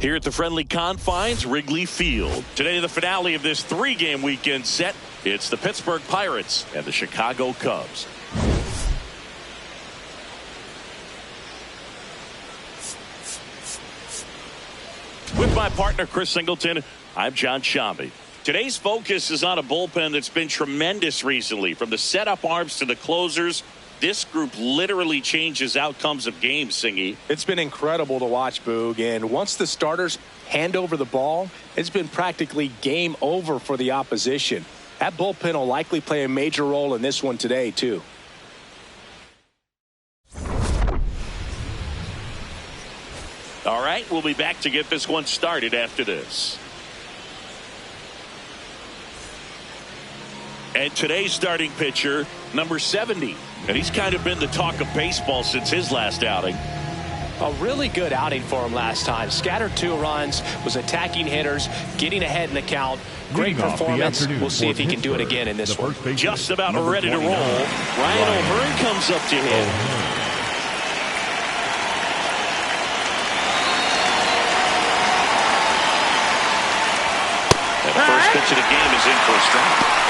Here at the friendly confines, Wrigley Field. Today, the finale of this three-game weekend set. It's the Pittsburgh Pirates and the Chicago Cubs. With my partner, Chris Singleton, I'm John Shambi. Today's focus is on a bullpen that's been tremendous recently. From the setup arms to the closers, this group literally changes outcomes of games, Singy. It's been incredible to watch, Boog. And once the starters hand over the ball, it's been practically game over for the opposition. That bullpen will likely play a major role in this one today, too. All right, we'll be back to get this one started after this. And today's starting pitcher, number 70. And he's kind of been the talk of baseball since his last outing. A really good outing for him last time. Scattered 2 runs, was attacking hitters, getting ahead in the count. Great performance. We'll see if he can do it again in this one. Just about ready to roll. Ryan O'Hearn comes up to him. And the first pitch of the game is in for a strike.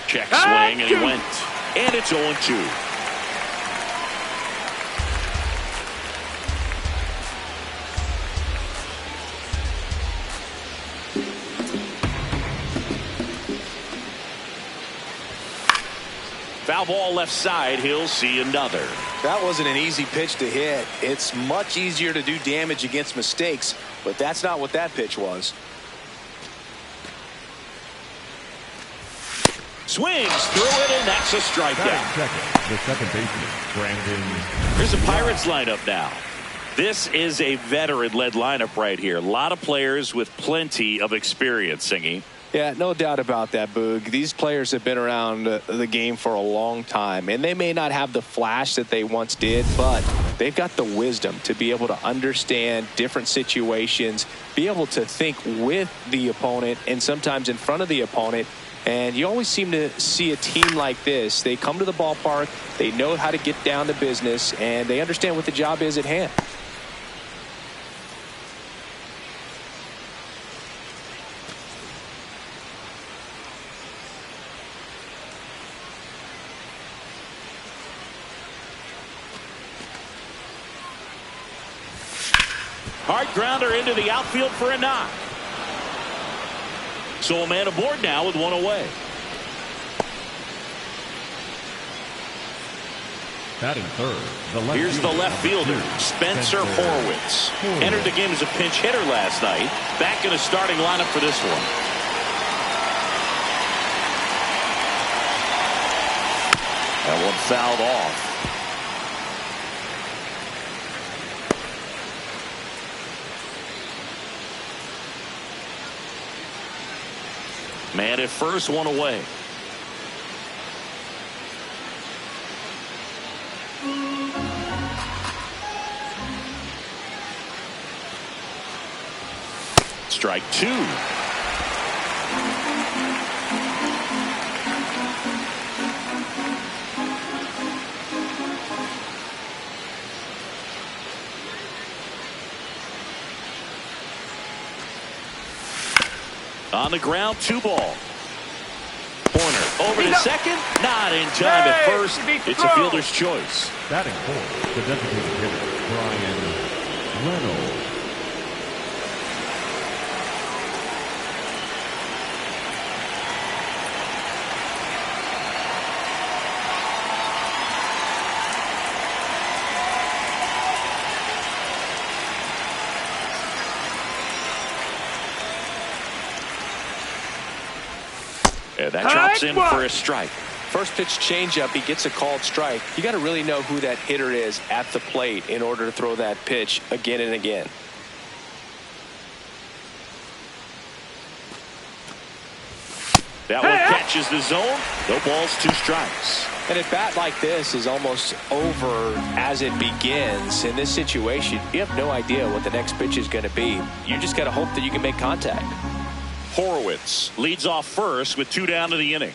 Check swing, and he went. And it's 0-2. Foul ball left side. He'll see another. That wasn't an easy pitch to hit. It's much easier to do damage against mistakes, but that's not what that pitch was. Swings through it, and that's a strikeout. The second baseman, Brandon. Here's the Pirates lineup now. This is a veteran-led lineup right here. A lot of players with plenty of experience, Singy. Yeah, no doubt about that, Boog. These players have been around the game for a long time, and they may not have the flash that they once did, but they've got the wisdom to be able to understand different situations, be able to think with the opponent and sometimes in front of the opponent. And you always seem to see a team like this. They come to the ballpark, they know how to get down to business, and they understand what the job is at hand. Hard grounder into the outfield for a knock. So a man aboard now with one away. Batting third. Here's the left fielder, Spencer Horwitz. Entered the game as a pinch hitter last night. Back in the starting lineup for this one. That one fouled off. Man at first, one away. Strike 2. On the ground, 2 ball. Corner over to second, not in time at first. It's a fielder's choice. Batting fourth, the designated hitter, Brian Reynolds. And that drops in for a strike. First pitch changeup, he gets a called strike. You got to really know who that hitter is at the plate in order to throw that pitch again and again. That one catch catches the zone. No balls, 2 strikes. And a bat like this is almost over as it begins. In this situation, you have no idea what the next pitch is going to be. You just got to hope that you can make contact. Horowitz leads off first with 2 down to the inning.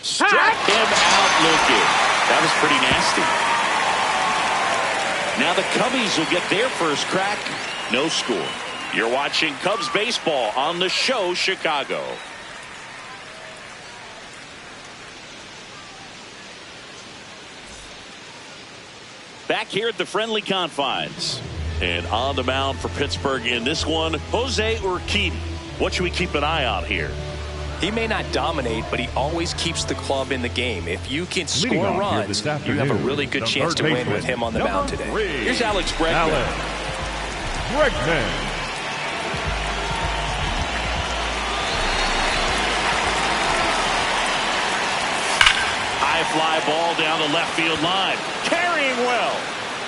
Struck him out looking. That was pretty nasty. Now the Cubbies will get their first crack. No score. You're watching Cubs baseball on the show Chicago. Back here at the friendly confines. And on the mound for Pittsburgh in this one, Jose Urquidy. What should we keep an eye on here? He may not dominate, but he always keeps the club in the game. If you can score runs, you have a really good chance to win with him on the mound today. Here's Alex Bregman. High fly ball down the left field line. Carrying well.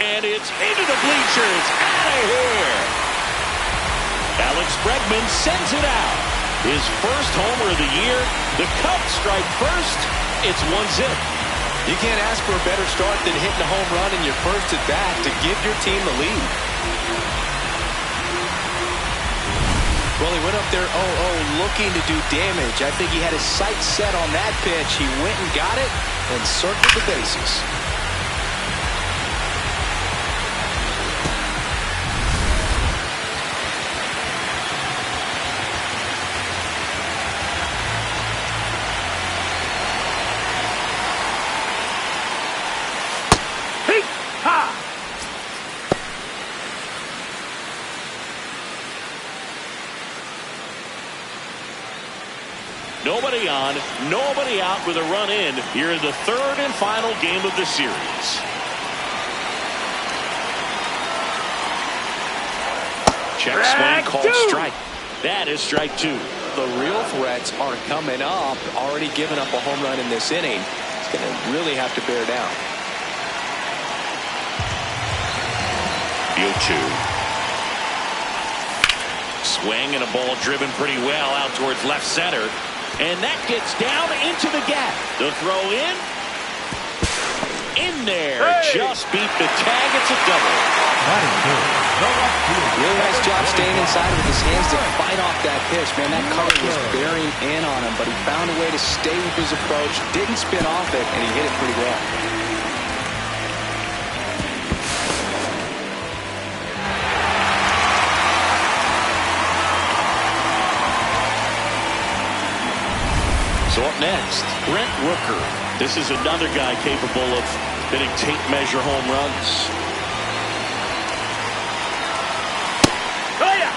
And it's into the bleachers. Out of here. Alex Bregman sends it out. His first homer of the year. The Cubs strike first. It's 1-0. You can't ask for a better start than hitting a home run in your first at bat to give your team the lead. Well, he went up there 0-0 looking to do damage. I think he had his sights set on that pitch. He went and got it and circled the bases. Nobody on, nobody out with a run in here in the third and final game of the series. Check swing called strike. That is strike 2. The real threats are coming up. Already given up a home run in this inning. He's going to really have to bear down. 0-2. Swing and a ball driven pretty well out towards left center. And that gets down into the gap. The throw in there. Hey. Just beat the tag. It's a double. Really nice job staying inside with his hands to fight off that pitch. Man, that cutter was bearing in on him, but he found a way to stay with his approach, didn't spin off it, and he hit it pretty well. So up next, Brent Rooker. This is another guy capable of hitting tape measure home runs. Oh, yeah.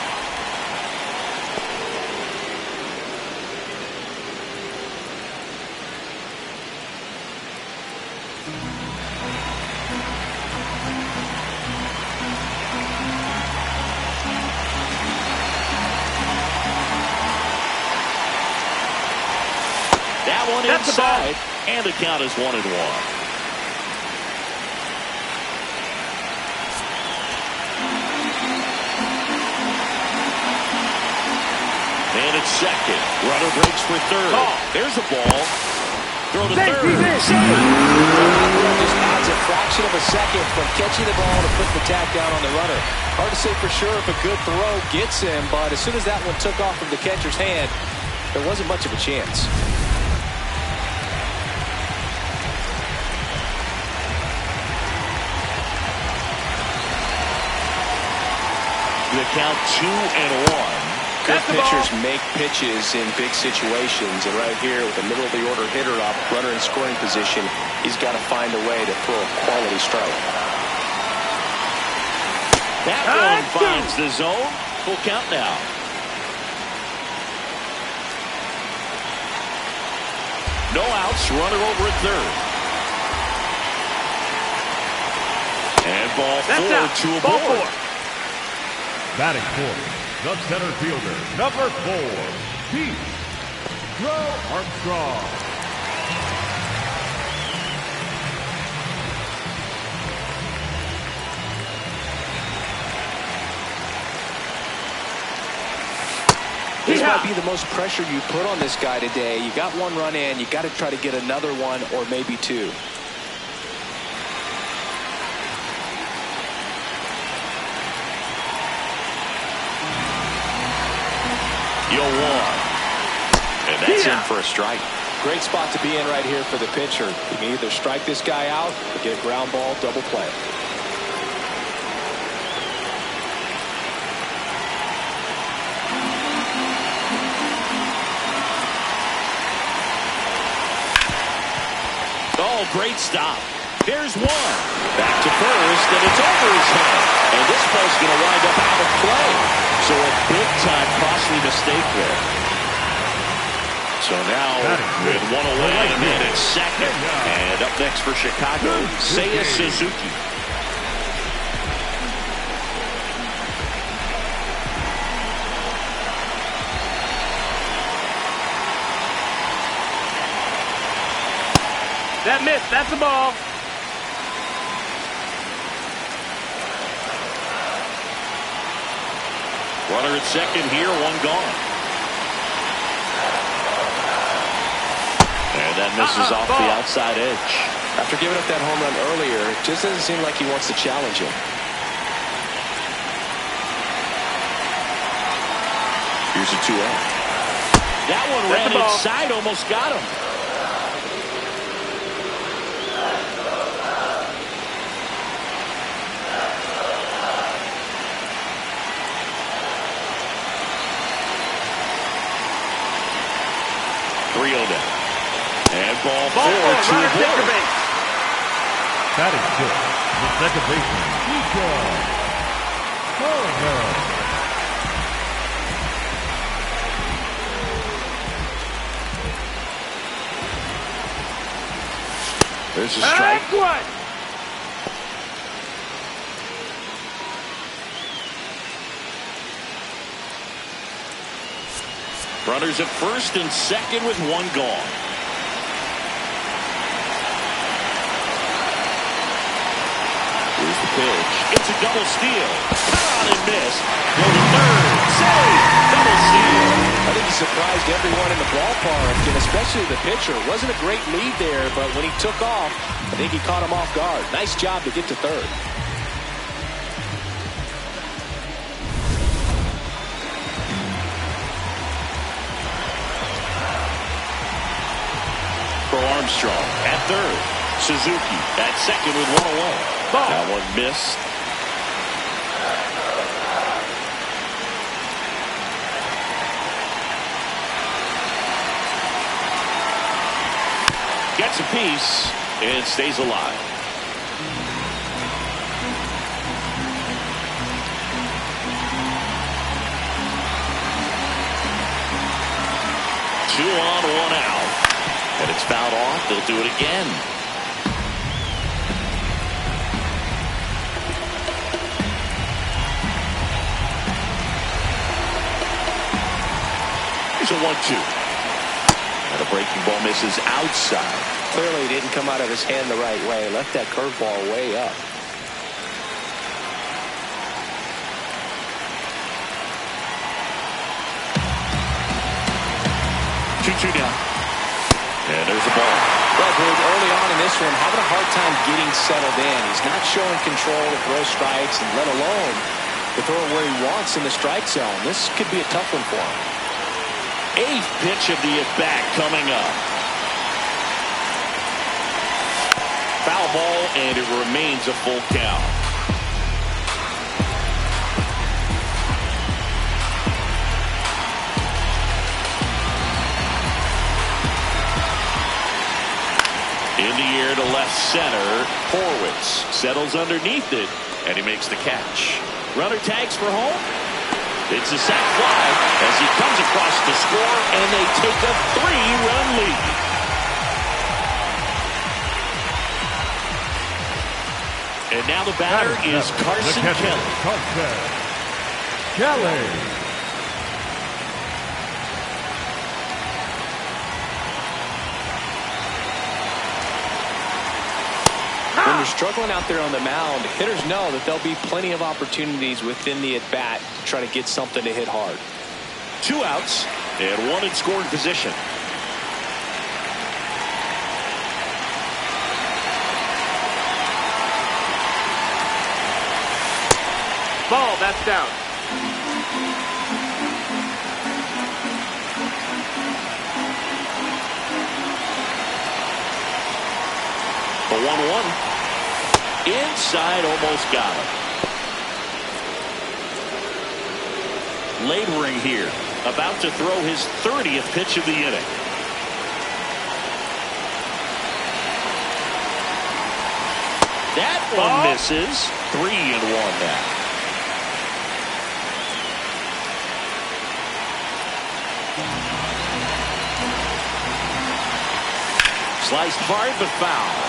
That one inside, and the count is 1-1. And it's second. Runner breaks for third. There's a ball. Throw to third. Just adds a fraction of a second from catching the ball to putting the tag down on the runner. Hard to say for sure if a good throw gets him, but as soon as that one took off from the catcher's hand, there wasn't much of a chance. The count 2-1. Good pitchers make pitches in big situations, and right here with the middle of the order hitter up, runner in scoring position, he's got to find a way to throw a quality strike. That one finds the zone. Full count now. No outs, runner over at third. And ball 4 to a board. Batting fourth, the center fielder, number 4, Pete Armstrong. This might be the most pressure you put on this guy today. You got one run in. You got to try to get another one or maybe two. You'll one. And that's in for a strike. Great spot to be in right here for the pitcher. You can either strike this guy out or get a ground ball double play. Oh, great stop. There's one. Back to first, and it's over his head. And this ball's going to wind up out of play. So a big-time costly mistake there. So now, with one away, and it's second. And up next for Chicago, Seiya Suzuki. That missed. That's a ball. Runner at second here, one gone. And that misses off the outside edge. After giving up that home run earlier, it just doesn't seem like he wants to challenge him. Here's a 2-0. That one ran inside, almost got him. And ball four to the second base. That is good. The second baseman, Nico. There's a strike. Runners at first and second with one gone. Here's the pitch. It's a double steal. Cut on and miss. Go to third. Save. Double steal. I think he surprised everyone in the ballpark, and especially the pitcher. It wasn't a great lead there, but when he took off, I think he caught him off guard. Nice job to get to third. Armstrong at third. Suzuki at second with one away. That one missed. Gets a piece and stays alive. Two on, one out. And it's fouled off. They'll do it again. Here's a 1-2. And a breaking ball misses outside. Clearly, he didn't come out of his hand the right way. Left that curveball way up. 2-2 now. And there's a ball. Well, Boog, early on in this one, having a hard time getting settled in. He's not showing control to throw strikes, and let alone to throw it where he wants in the strike zone. This could be a tough one for him. Eighth pitch of the at-bat coming up. Foul ball, and it remains a full count. In the air to left center. Horwitz settles underneath it, and he makes the catch. Runner tags for home. It's a sac fly as he comes across to score, and they take a 3-run lead. And now the batter is Carson Kelly. Kelly. When you're struggling out there on the mound, hitters know that there'll be plenty of opportunities within the at-bat to try to get something to hit hard. 2 outs and 1 in scoring position. Ball, that's down. The 1-1. Inside, almost got him. Laboring here. About to throw his 30th pitch of the inning. That one misses. 3-1 now. Sliced hard but foul.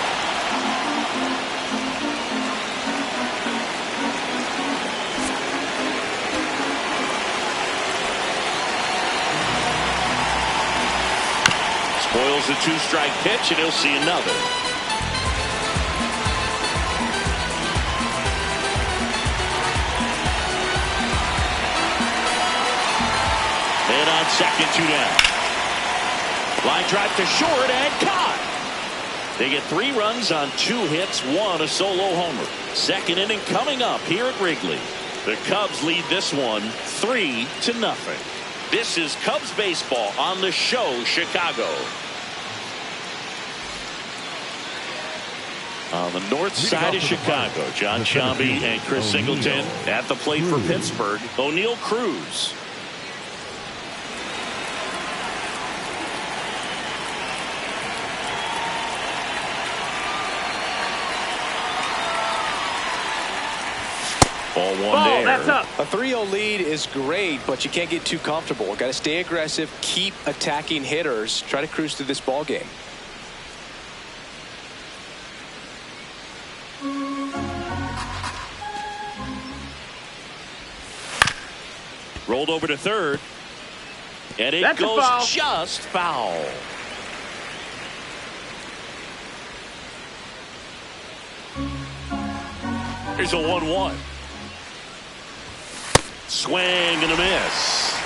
Spoils the 2-strike pitch, and he'll see another. And on second, 2 down. Line drive to short and caught. They get 3 runs on 2 hits, 1 a solo homer. Second inning coming up here at Wrigley. The Cubs lead this one 3-0. This is Cubs baseball on the show, Chicago. On the north side of Chicago, John Shambi and Chris Singleton at the plate for Pittsburgh, O'Neill Cruz. Ball 1 there. That's up. A 3-0 lead is great, but you can't get too comfortable. Got to stay aggressive, keep attacking hitters, try to cruise through this ball game. Rolled over to third, and it That's goes foul. just foul. Here's a 1-1. Swing and a miss.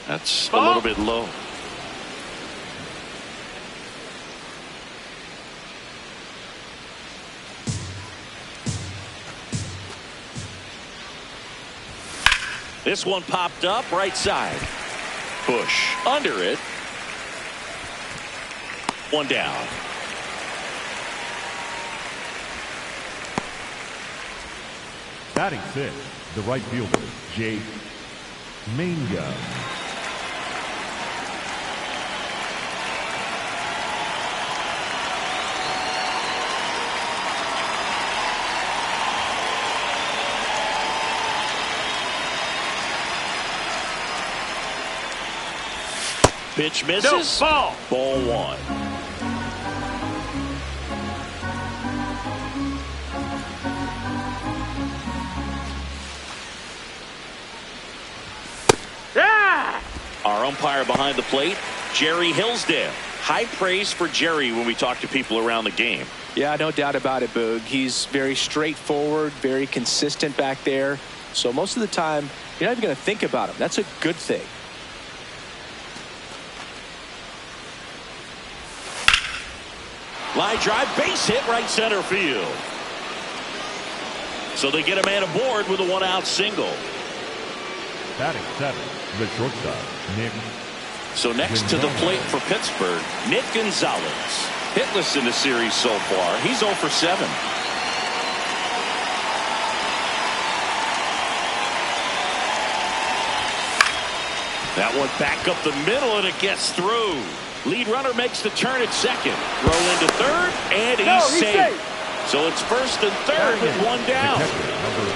That's a little bit low. This one popped up right side. Bush under it. 1 down. Batting 6, the right fielder, Jake Manga. Pitch misses. No, ball. Ball 1. Yeah! Our umpire behind the plate, Jerry Hillsdale. High praise for Jerry when we talk to people around the game. Yeah, no doubt about it, Boog. He's very straightforward, very consistent back there. So most of the time, you're not even going to think about him. That's a good thing. Line drive, base hit, right center field. So they get a man aboard with a 1-out single. Batting 7, the shortstop, Nick. So next to the plate for Pittsburgh, Nick Gonzalez. Hitless in the series so far. He's 0 for 7. That one back up the middle, and it gets through. Lead runner makes the turn at second. Throw into third, and he's safe. So it's first and third with 1 down. Number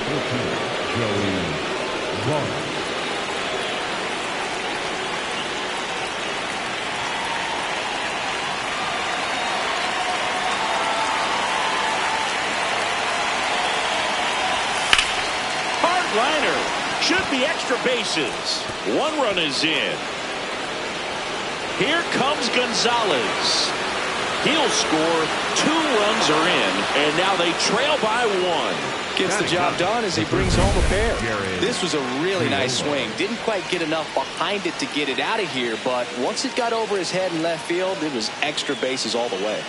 14, Joey Vaughn. Hard liner. Should be extra bases. 1 run is in. Here comes Gonzalez. He'll score. 2 runs are in, and now they trail by 1. Gets the job done as he brings home a pair. This was a really nice swing. Didn't quite get enough behind it to get it out of here, but once it got over his head in left field, it was extra bases all the way.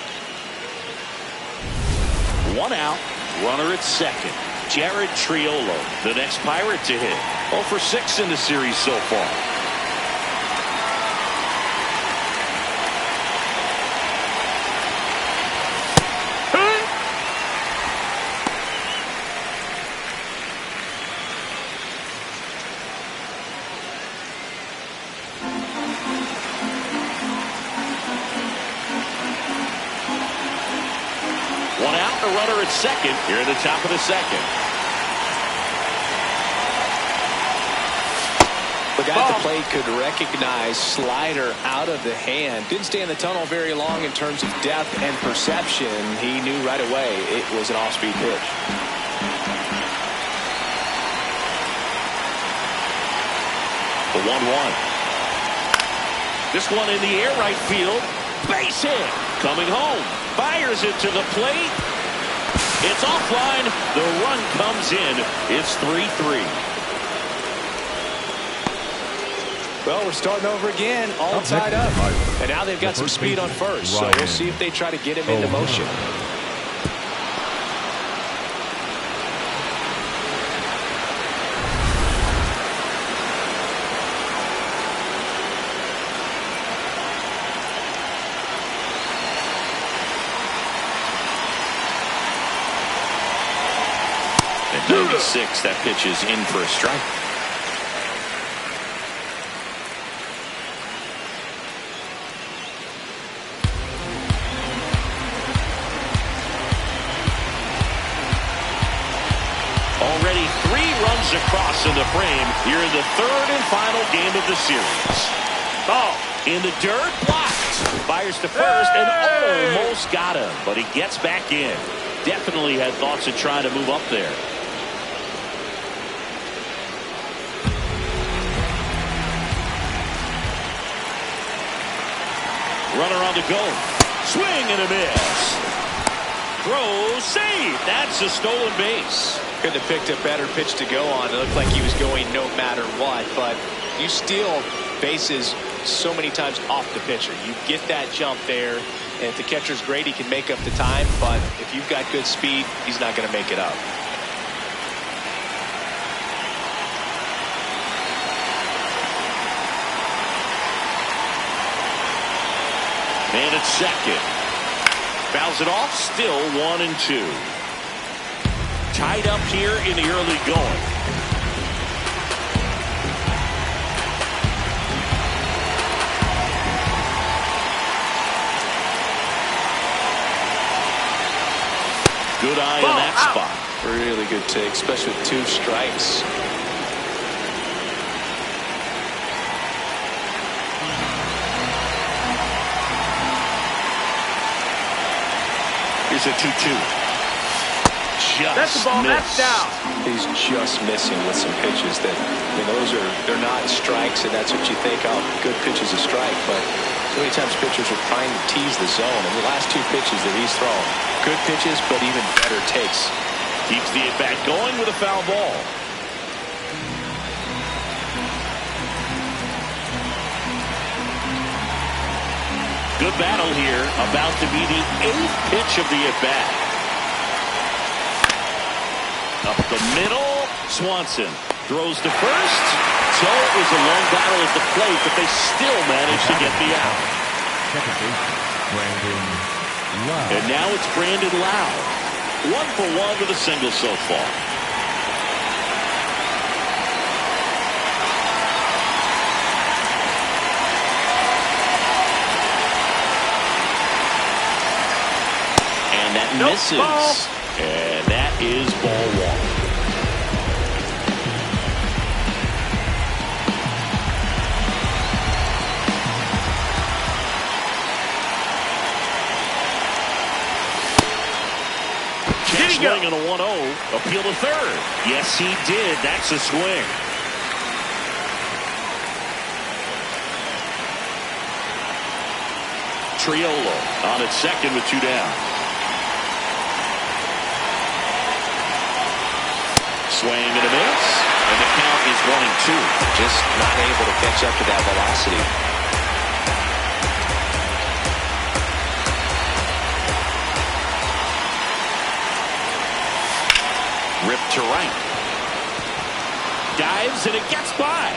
1 out, runner at second. Jared Triolo, the next Pirate to hit. 0 for 6 in the series so far. A runner at second here at the top of the second. The guy at the plate could recognize slider out of the hand. Didn't stay in the tunnel very long in terms of depth and perception. He knew right away it was an off-speed pitch. The 1-1. This one in the air right field. Base hit. Coming home. Fires it to the plate. It's offline. The run comes in. It's 3-3. Well, we're starting over again, all tied up. And now they've got some speed on first, so we'll see if they try to get him into motion. At 96, that pitch is in for a strike. Already 3 runs across in the frame here in the 3rd and final game of the series. Ball in the dirt, blocked. Fires to first and almost got him, but he gets back in. Definitely had thoughts of trying to move up there. Runner on the go. Swing and a miss. Throw, save. That's a stolen base. Could have picked a better pitch to go on. It looked like he was going no matter what, but you steal bases so many times off the pitcher. You get that jump there, and if the catcher's great, he can make up the time, but if you've got good speed, he's not going to make it up. Man at second. Fouls it off. Still 1-2. Tied up here in the early going. Good eye in that spot. Really good take, especially with 2 strikes. Here's a 2-2. That's the ball. That's down. He's just missing with some pitches that, they're not strikes, and that's what you think, oh, good pitch is a strike, but so many times pitchers are trying to tease the zone, and the last 2 pitches that he's thrown, good pitches, but even better takes. Keeps the at-bat going with a foul ball. Good battle here, about to be the 8th pitch of the at-bat. Up the middle, Swanson throws to first. So it was a long battle at the plate, but they still managed to get the out. Second baseman, Brandon Lowe. And now it's Brandon Lowe. 1 for 1 with a single so far. And that misses. Ball. And that is ball 1. Swing on a 1-0. Appeal to third. Yes, he did. That's a swing. Triolo on its second with 2 down. Swing and a miss, and the count is 1-2. Just not able to catch up to that velocity. Ripped to right. Dives, and it gets by.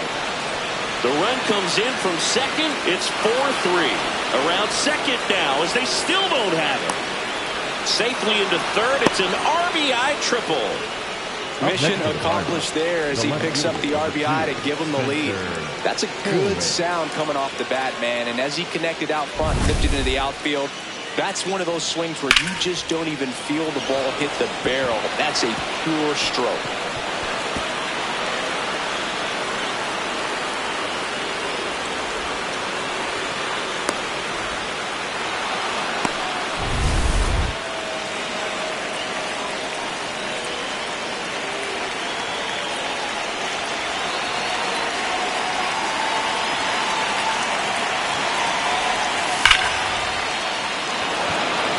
The run comes in from second. It's 4-3. Around second now as they still don't have it. Safely into third. It's an RBI triple. Mission accomplished there as he picks up the RBI to give him the lead. That's a good sound coming off the bat, man. And as he connected out front, tipped it into the outfield, that's one of those swings where you just don't even feel the ball hit the barrel. That's a pure stroke.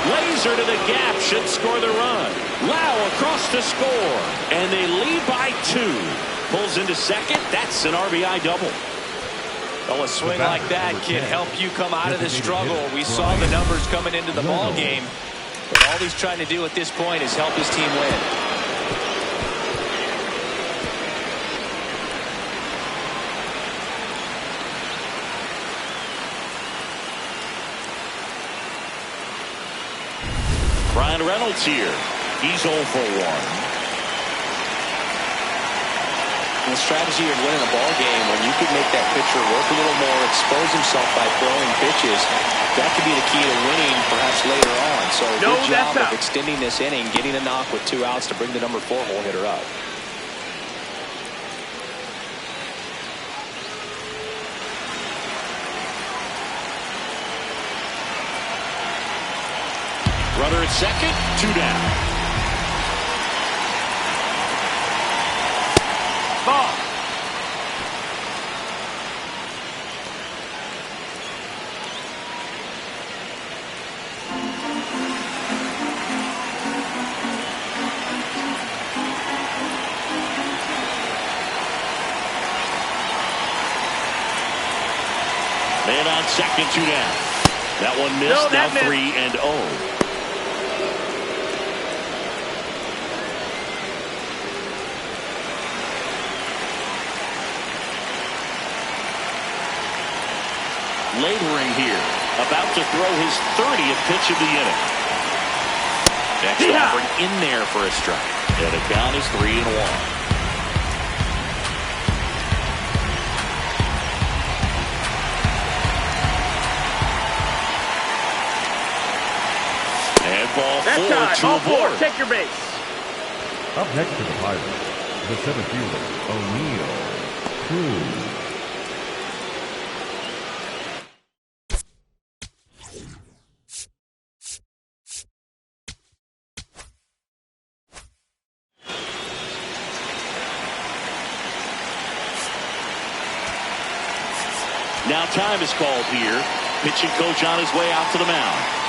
Laser to the gap should score the run. Lau across to score, and they lead by 2. Pulls into second. That's an RBI double. Well, a swing like that can help you come out of the struggle. We saw the numbers coming into the ball game, but all he's trying to do at this point is help his team win. Ryan Reynolds here. He's 0 for 1. The strategy of winning a ball game, when you could make that pitcher work a little more, expose himself by throwing pitches, that could be the key to winning perhaps later on. So good job of extending this inning, getting a knock with 2 outs to bring the number 4 hole hitter up. Runner at second, 2 down. Ball. Man on second, 2 down. That one missed. Now 3-0. Laboring here, about to throw his 30th pitch of the inning. Next offering in there for a strike. And the count is 3-1. And ball 4 to 4. Take your base. Up next to the Pirates, the center fielder, O'Neill Cruz. Now time is called here. Pitching coach on his way out to the mound.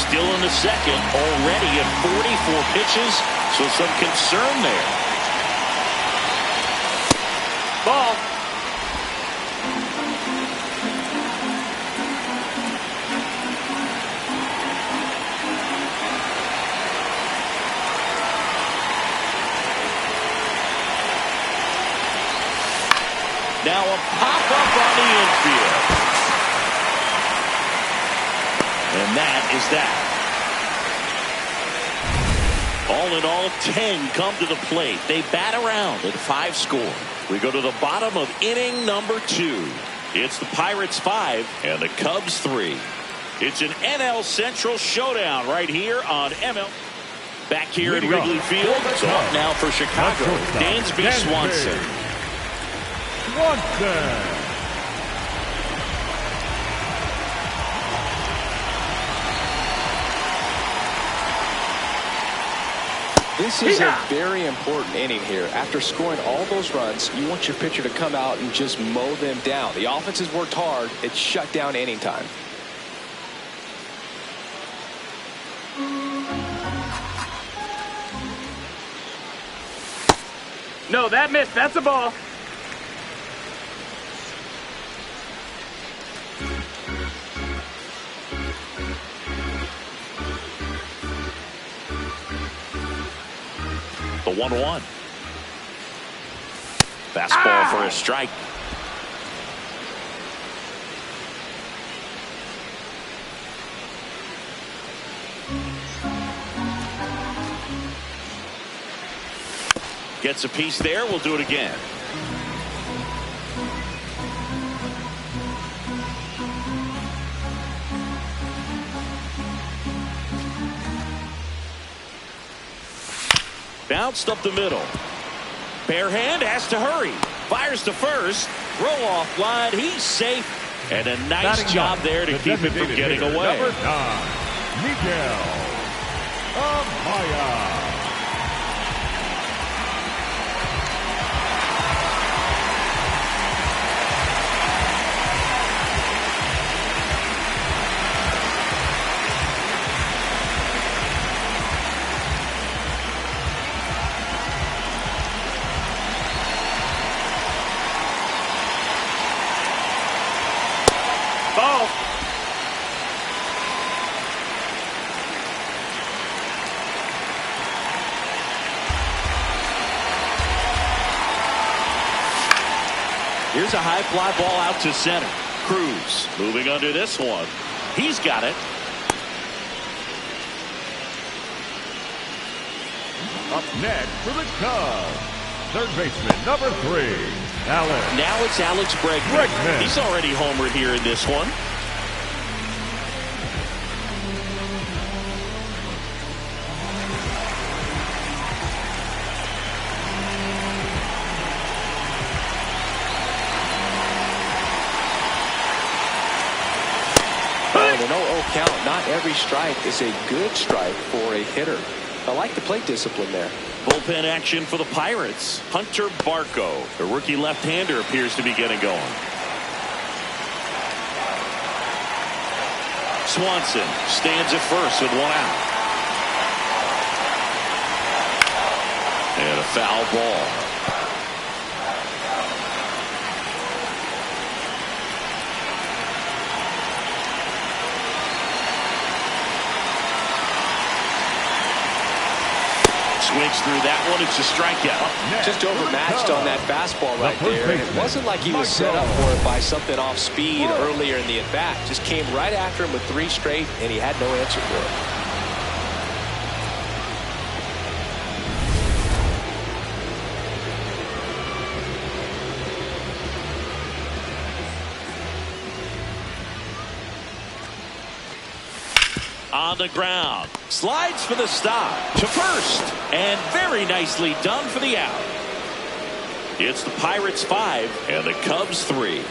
Still in the second, already at 44 pitches, so some concern there. Ball. Now a pop-up on the infield. And that is that. All in all, 10 come to the plate. They bat around at 5 score. We go to the bottom of inning number 2. It's the Pirates 5 and the Cubs 3. It's an NL Central showdown right here on ML. Back here at Wrigley Field. So up now for Chicago, Dansby Swanson. This is a very important inning here. After scoring all those runs, you want your pitcher to come out and just mow them down. The offense has worked hard. It's shut down inning time. No, that missed. That's a ball. The 1-1. Fastball for a strike. Gets a piece there. We'll do it again. Bounced up the middle. Bare hand has to hurry. Fires to first. Throw off line. He's safe. And a nice job there to keep it from getting away. Number 9, Miguel Amaya. Ball. Here's a high fly ball out to center. Cruz moving under this one. He's got it. Up next for the Cubs, third baseman number 3, Alex. Now it's Alex Bregman. He's already homered here in this one. An 0-0 count. Not every strike is a good strike for a hitter. I like the plate discipline there. Bullpen action for the Pirates. Hunter Barco, the rookie left-hander, appears to be getting going. Swanson stands at first with 1 out. And a foul ball. Swings through that one. It's a strikeout. Just overmatched on that fastball right there. It wasn't like he was set up for it by something off speed earlier in the at-bat. Just came right after him with 3 straight, and he had no answer for it. On the ground. Slides for the stop. To first. And very nicely done for the out. It's the Pirates 5 and the Cubs 3.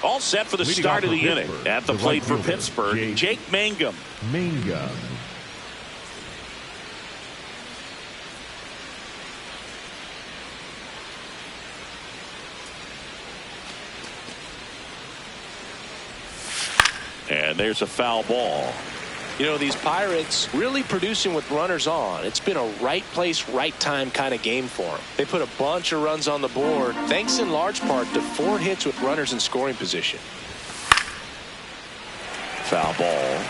All set for the start of the inning. At the plate for Pittsburgh, Jake Mangum. And there's a foul ball. You know, these Pirates really producing with runners on. It's been a right place, right time kind of game for them. They put a bunch of runs on the board, thanks in large part to 4 hits with runners in scoring position. Foul ball.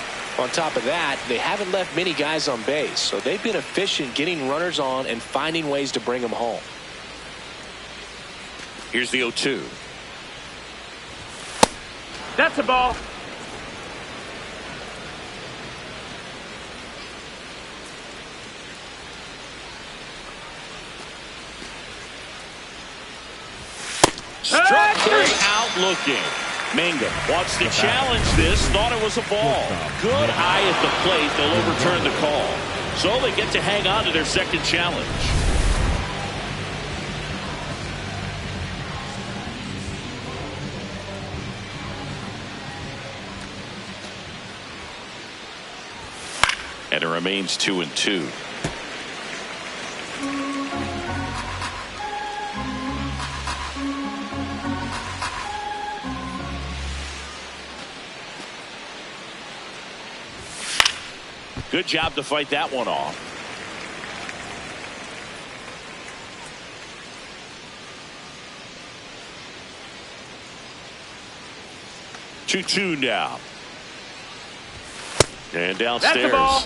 On top of that, they haven't left many guys on base, so they've been efficient getting runners on and finding ways to bring them home. Here's the 0-2. That's a ball. Struck three out looking. Mangum wants to challenge this. Thought it was a ball. Good eye at the plate. They'll overturn the call. So they get to hang on to their second challenge. And it remains 2-2. Good job to fight that one off. Two now. And downstairs. That's a ball.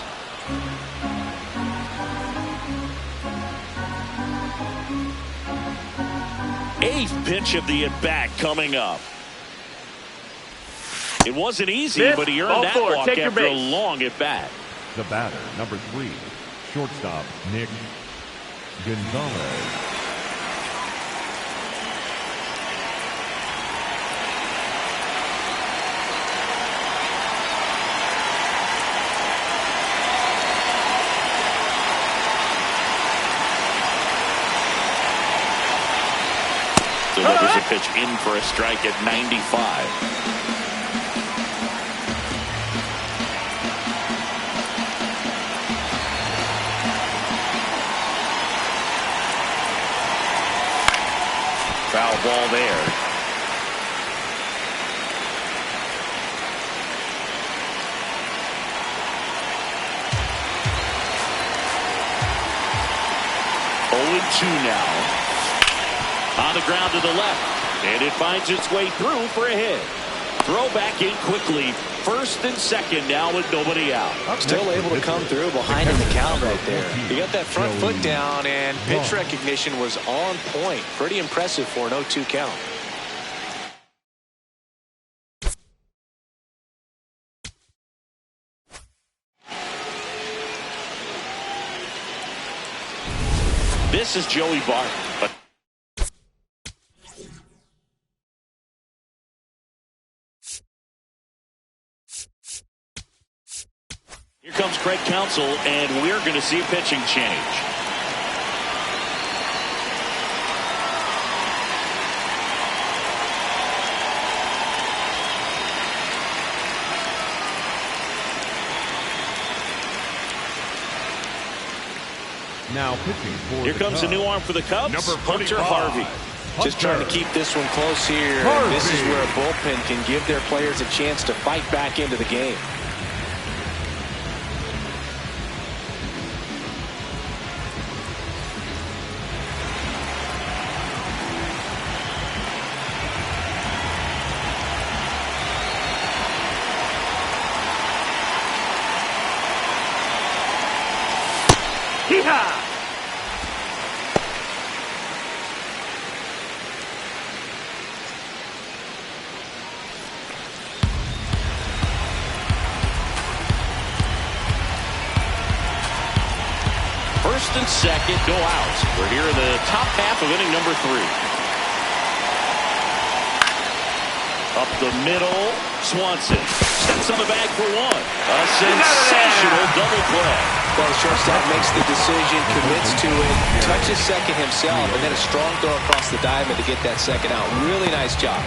Eighth pitch of the at-bat coming up. It wasn't easy, Miss, but he earned ball that four. walk Take your after a base. long at-bat. The batter, number 3, shortstop Nick Gonzalez. Delivers a pitch in for a strike at 95. Foul ball there. Two now. On the ground to the left. And it finds its way through for a hit. Throw back in quickly. First and second now with nobody out. Still able to come through behind in the count right there. He got that front foot down, and pitch recognition was on point. Pretty impressive for an 0-2 count. This is Joey Bart. Here comes Craig Counsell, and we're going to see a pitching change. Now pitching for Here comes a new arm for the Cubs, Number Hunter 45. Harvey. Just trying to keep this one close here. Harvey. This is where a bullpen can give their players a chance to fight back into the game. Yeehaw! First and second go out. We're here in the top half of inning number 3. Up the middle, Swanson steps on the bag for one. A sensational double play. Well, the shortstop makes the decision, commits to it, touches second himself, and then a strong throw across the diamond to get that second out. Really nice job.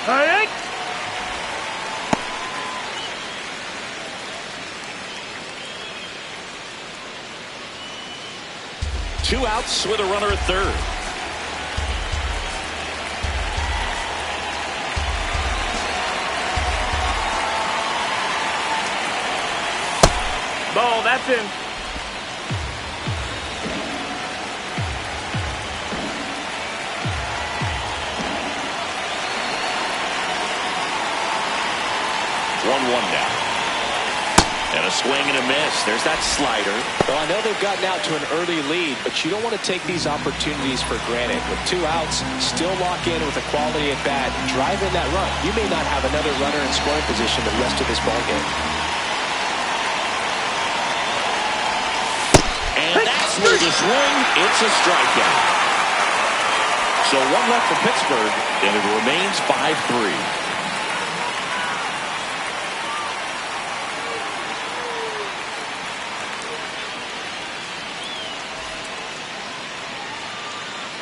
All right. Two outs with a runner at third. Ball, that's in. One now. And a swing and a miss. There's that slider. Well, I know they've gotten out to an early lead, but you don't want to take these opportunities for granted. With 2 outs, still lock in with a quality at bat, drive in that run. You may not have another runner in scoring position the rest of this ball game. And that's where the swing. It's a strikeout. So 1 left for Pittsburgh, and it remains 5-3.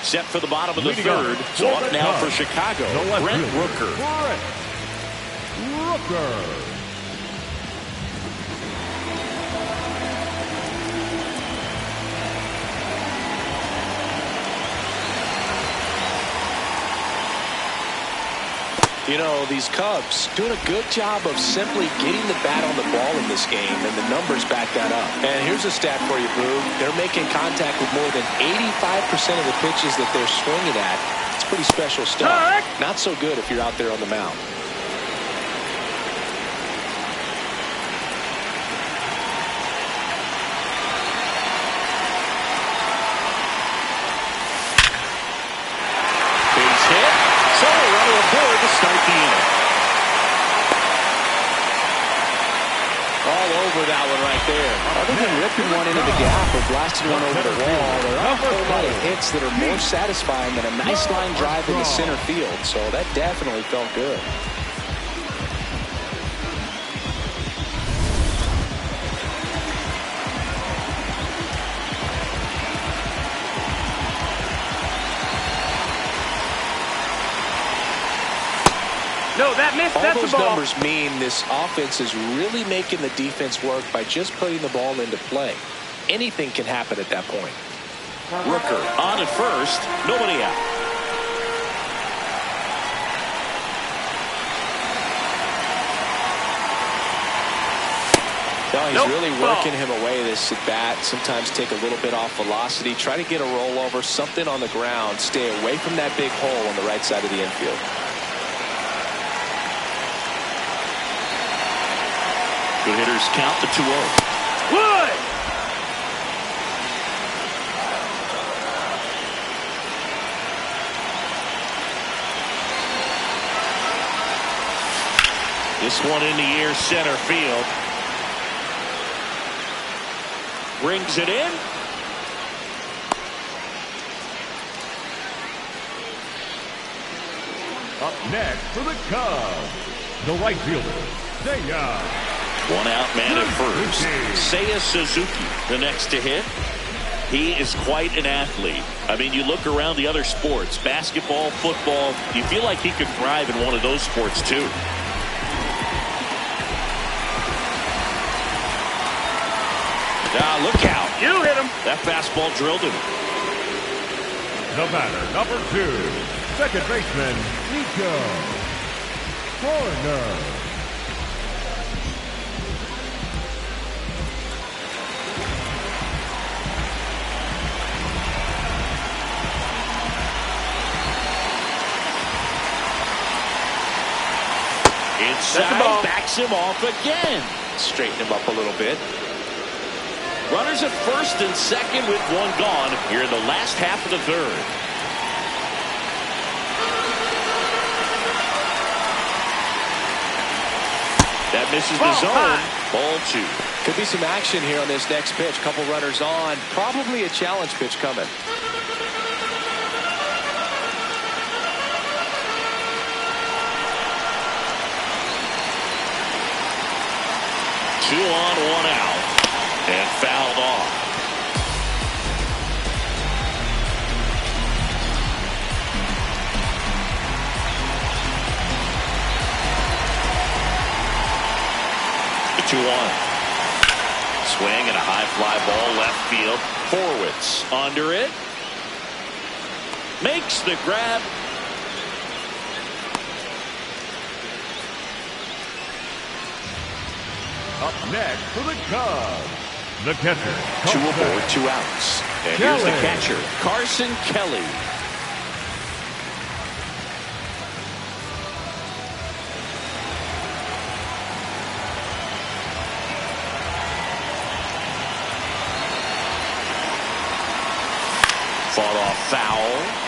Set for the bottom of the third. So up now for Chicago, Brent Rooker. You know, these Cubs doing a good job of simply getting the bat on the ball in this game, and the numbers back that up. And here's a stat for you, Boo. They're making contact with more than 85% of the pitches that they're swinging at. It's pretty special stuff. Not so good if you're out there on the mound. Base hit. So a runner aboard to start the inning. All over that one right there. Other than ripping one into the gap or blasting one over the wall, there are a whole lot of hits that are more satisfying than a nice line drive in the center field. So that definitely felt good. No, that missed. That's All those the ball. numbers mean this offense is really making the defense work by just putting the ball into play. Anything can happen at that point. Rooker on at first. Nobody out. No, he's really working him away, this at bat. Sometimes take a little bit off velocity. Try to get a rollover, something on the ground. Stay away from that big hole on the right side of the infield. Good hitters count the 2-0. Wood! This one in the air, center field. Brings it in. Up next for the Cubs, the right fielder, Seiya. 1 out, man at first. Seiya Suzuki, the next to hit. He is quite an athlete. I mean, you look around the other sports, basketball, football, you feel like he could thrive in one of those sports too. Ah, look out. You hit him. That fastball drilled him. The batter, number 2, second baseman, Nico Foreigner. Inside, backs him off again. Straighten him up a little bit. Runners at first and second with 1 gone here in the last half of the third. That misses the zone. Ball 2. Could be some action here on this next pitch. Couple runners on. Probably a challenge pitch coming. 2 on, 1 out, and fouled off. The 2-1. Swing and a high fly ball left field. Horwitz under it. Makes the grab. Up next for the Cubs, the catcher. 2 aboard, 2 outs. And here's the catcher, Carson Kelly. Fought off foul.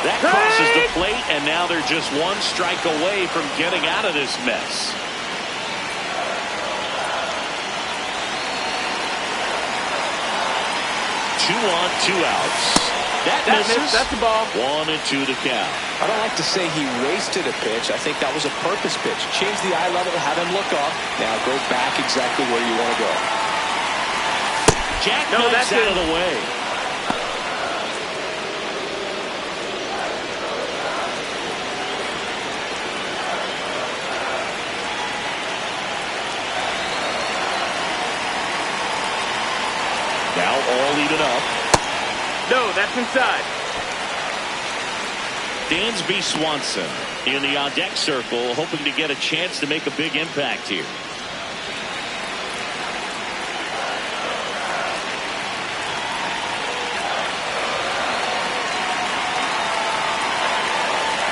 That crosses the plate, and now they're just 1 strike away from getting out of this mess. Two on, 2 outs. That misses. That's the ball. 1-2 the count. I don't like to say he wasted a pitch. I think that was a purpose pitch. Change the eye level, have him look up. Now go back exactly where you want to go. Jack knocks out of the way. Now all even up. No, that's inside. Dansby Swanson in the on-deck circle, hoping to get a chance to make a big impact here.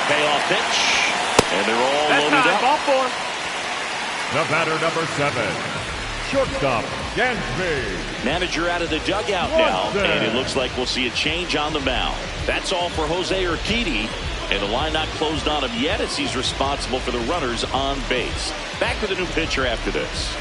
Payoff pitch, and they're all That's loaded high. up. Ball 4. The batter, number 7, shortstop, Dansby. Manager out of the dugout now, and it looks like we'll see a change on the mound. That's all for Jose Urquidy, and the line not closed on him yet as he's responsible for the runners on base. Back with a new pitcher after this.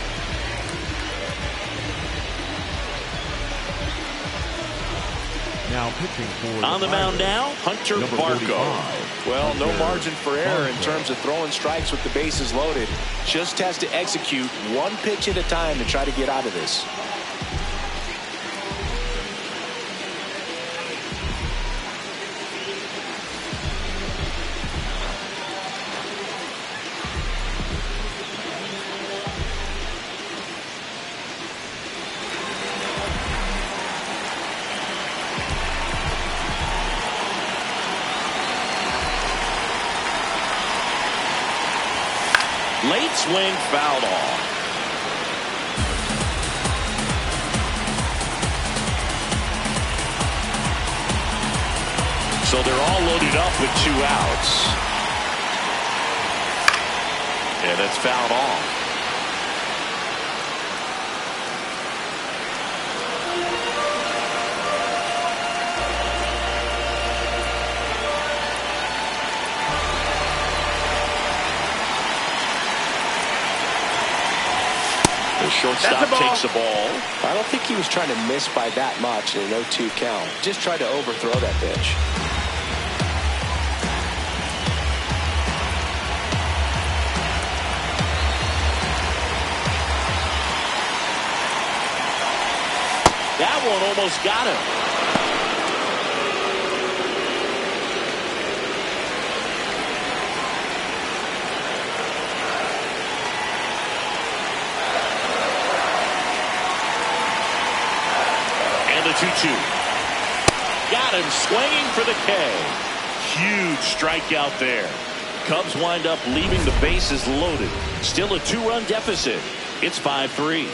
Now pitching for On the mound now, Hunter number Barco. 45. Well, no margin for error in Barco. terms of throwing strikes with the bases loaded. Just has to execute 1 pitch at a time to try to get out of this. Late swing, fouled off. So they're all loaded up with 2 outs. And it's fouled off. The shortstop takes the ball. I don't think he was trying to miss by that much in an 0-2 count. Just tried to overthrow that pitch. That one almost got him. And the 2-2. Got him swinging for the K. Huge strikeout there. Cubs wind up leaving the bases loaded. Still a 2-run deficit. It's 5-3.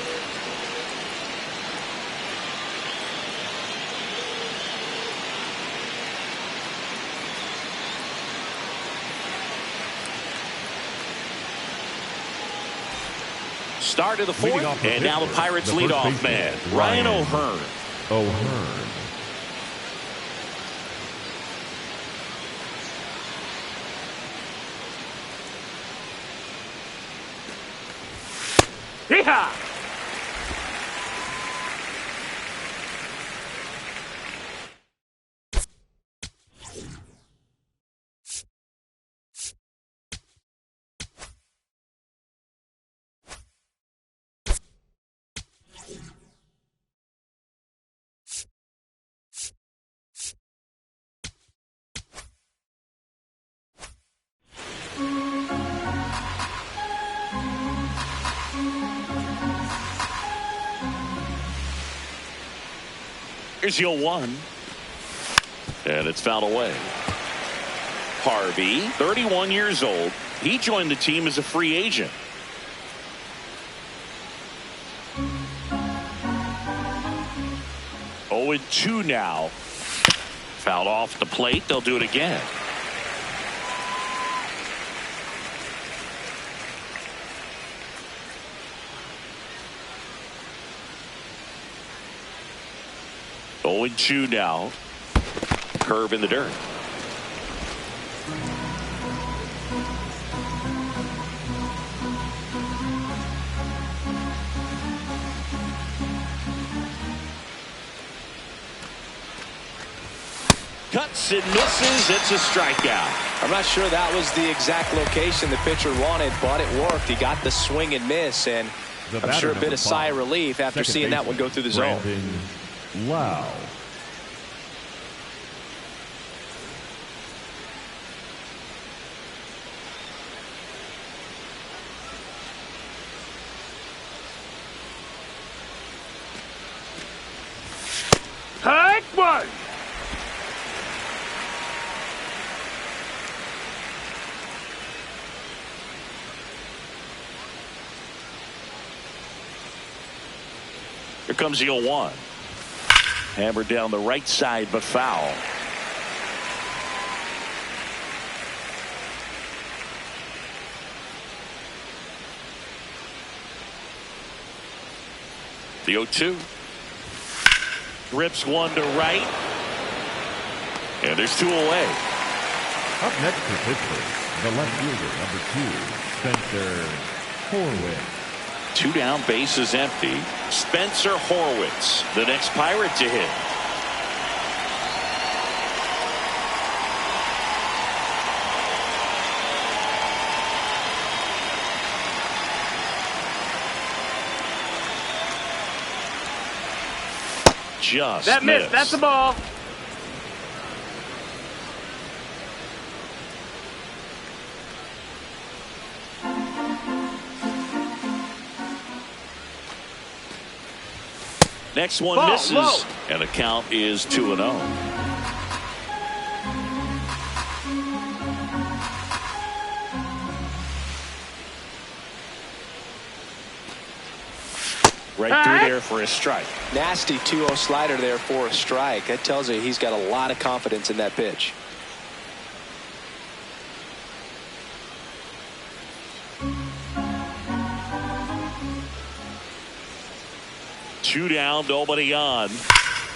Start of the 4th, and now the Pirates leadoff man, Ryan O'Hearn. O'Hearn. Yeehaw! Here's the 0-1. And it's fouled away. Harvey, 31 years old. He joined the team as a free agent. Oh, and 2 now. Fouled off the plate. They'll do it again. Oh, and 2 now. Curve in the dirt. Cuts and misses. It's a strikeout. I'm not sure that was the exact location the pitcher wanted, but it worked. He got the swing and miss, and I'm sure a bit of sigh of relief after seeing that one go through the zone. Wow. Hot one. Here comes the 0-1. Hammered down the right side, but foul. The 0-2. Rips one to right. And there's 2 away. Up next for Pittsburgh, the left fielder, number 2, Spencer Horwitz. 2 down, bases empty. Spencer Horwitz, the next Pirate to hit. Just That missed. That's the ball. Next one Ball, misses, low. and the count is 2-0. Right through there for a strike. Nasty 2-0 slider there for a strike. That tells you he's got a lot of confidence in that pitch. Two down, nobody on.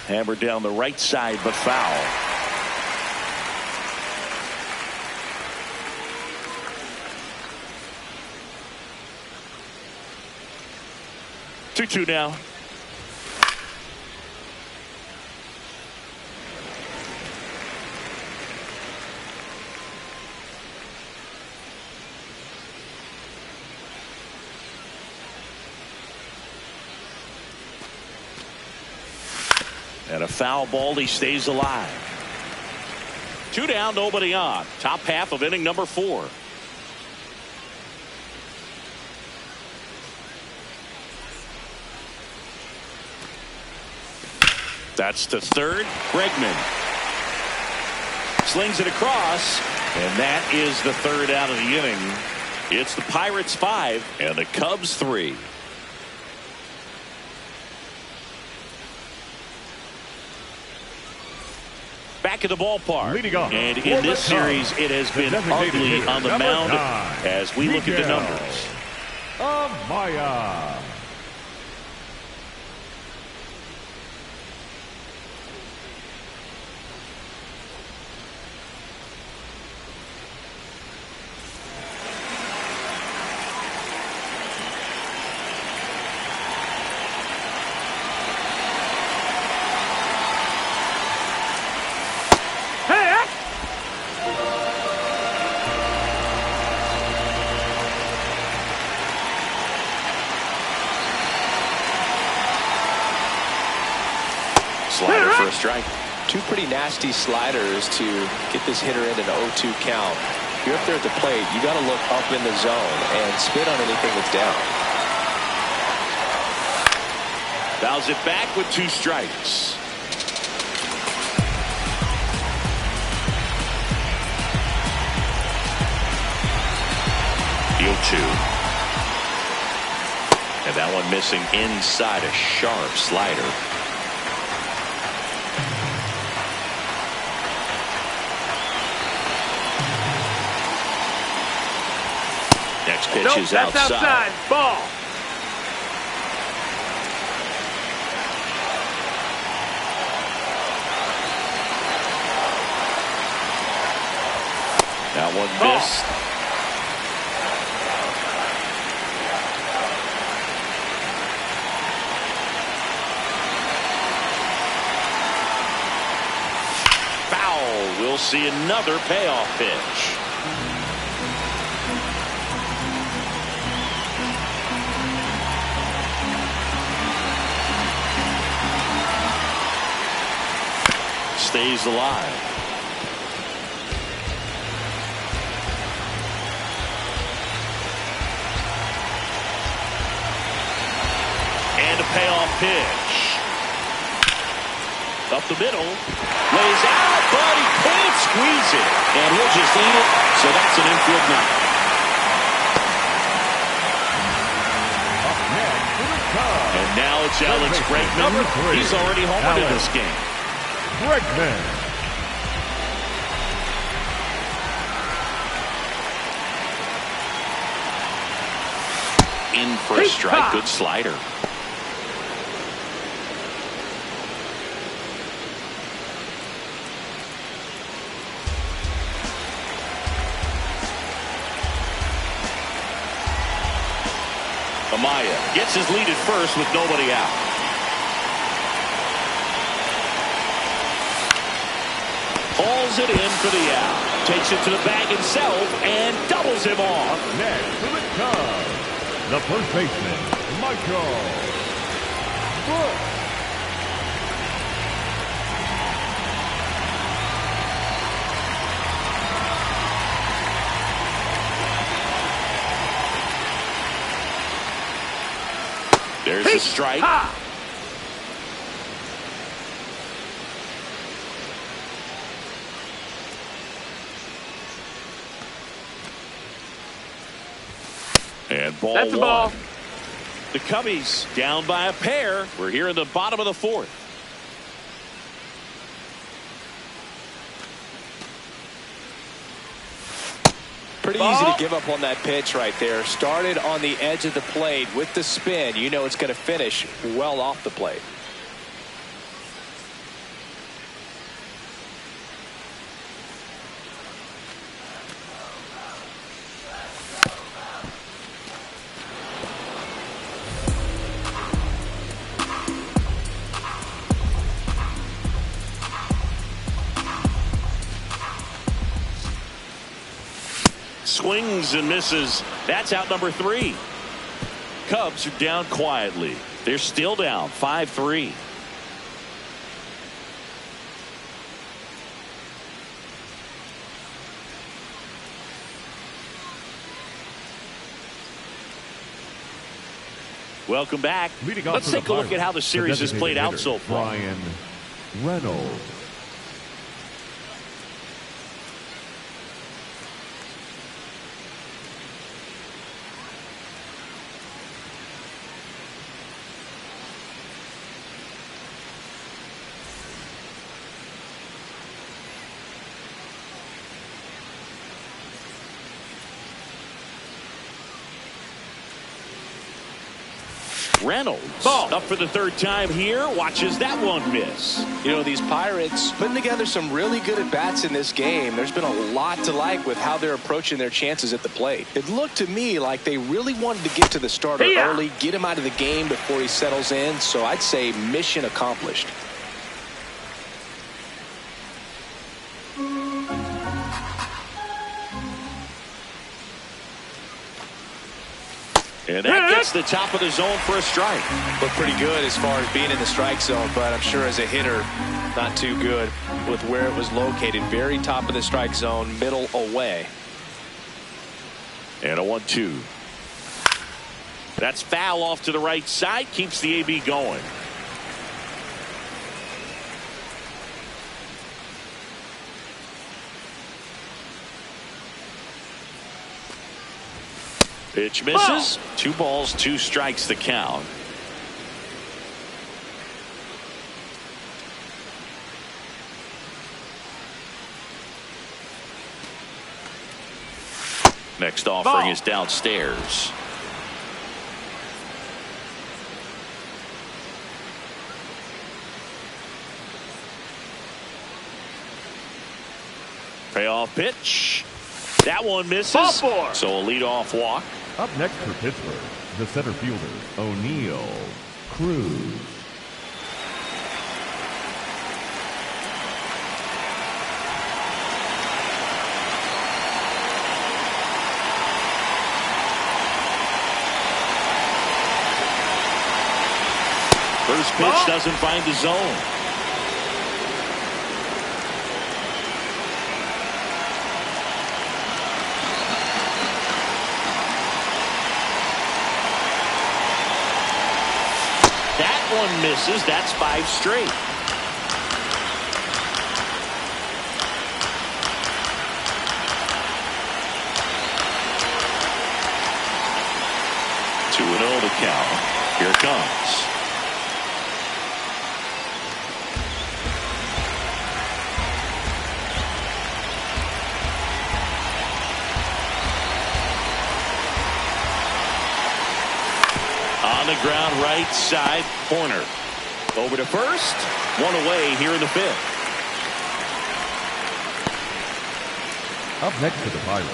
Hammered down the right side, but foul. Two now. And a foul ball, he stays alive. 2 down, nobody on. Top half of inning number 4. That's the third. Bregman slings it across, and that is the third out of the inning. It's the Pirates 5 and the Cubs 3. Back at the ballpark, and in this series it has been ugly on the mound as we look at the numbers. Amaya. Slider for a strike. 2 pretty nasty sliders to get this hitter in an 0-2 count. If you're up there at the plate, you got to look up in the zone and spit on anything that's down. Fouls it back with 2 strikes. 0-2. And that one missing inside a sharp slider. Next pitch is that's outside. Ball. That one missed. Foul. We'll see another payoff pitch. Stays alive. And a payoff pitch. Up the middle. Lays out, but he can't squeeze it. And he'll just eat it. So that's an infield knock. Up next for the Cubs. And now it's Alex Bregman. He's already homered in this game. Bregman. In for a strike. Good slider. Amaya gets his lead at first with nobody out. Hauls it in for the out. Takes it to the bag himself and doubles him off. Next for the Cubs, the first baseman, Michael Bush. There's the strike. And ball That's a one. ball. The Cubbies down by a pair. We're here in the bottom of the fourth. Pretty easy to give up on that pitch right there. Started on the edge of the plate with the spin. You know it's going to finish well off the plate. Swings and misses. That's out number 3. Cubs are down quietly. They're still down 5-3. Welcome back. Let's take a look at how the series has played out so far. Brian Reynolds. Reynolds up for the third time here. Watches that one miss. You know, these Pirates putting together some really good at-bats in this game. There's been a lot to like with how they're approaching their chances at the plate. It looked to me like they really wanted to get to the starter early, get him out of the game before he settles in. So I'd say mission accomplished. And that gets the top of the zone for a strike. Looked pretty good as far as being in the strike zone, but I'm sure as a hitter, not too good with where it was located. Very top of the strike zone, middle away. And a 1-2. That's foul off to the right side. Keeps the AB going. Pitch misses. 2 balls, 2 strikes the count. Next offering is downstairs. Payoff pitch. That one misses. So a leadoff walk. Up next for Pittsburgh, the center fielder, O'Neill Cruz. First pitch doesn't find the zone. That one misses. That's 5 straight. Two and 0 to count. Here it comes. On the ground, right side corner. Over to first. 1 away here in the 5th. Up next to the Pirates,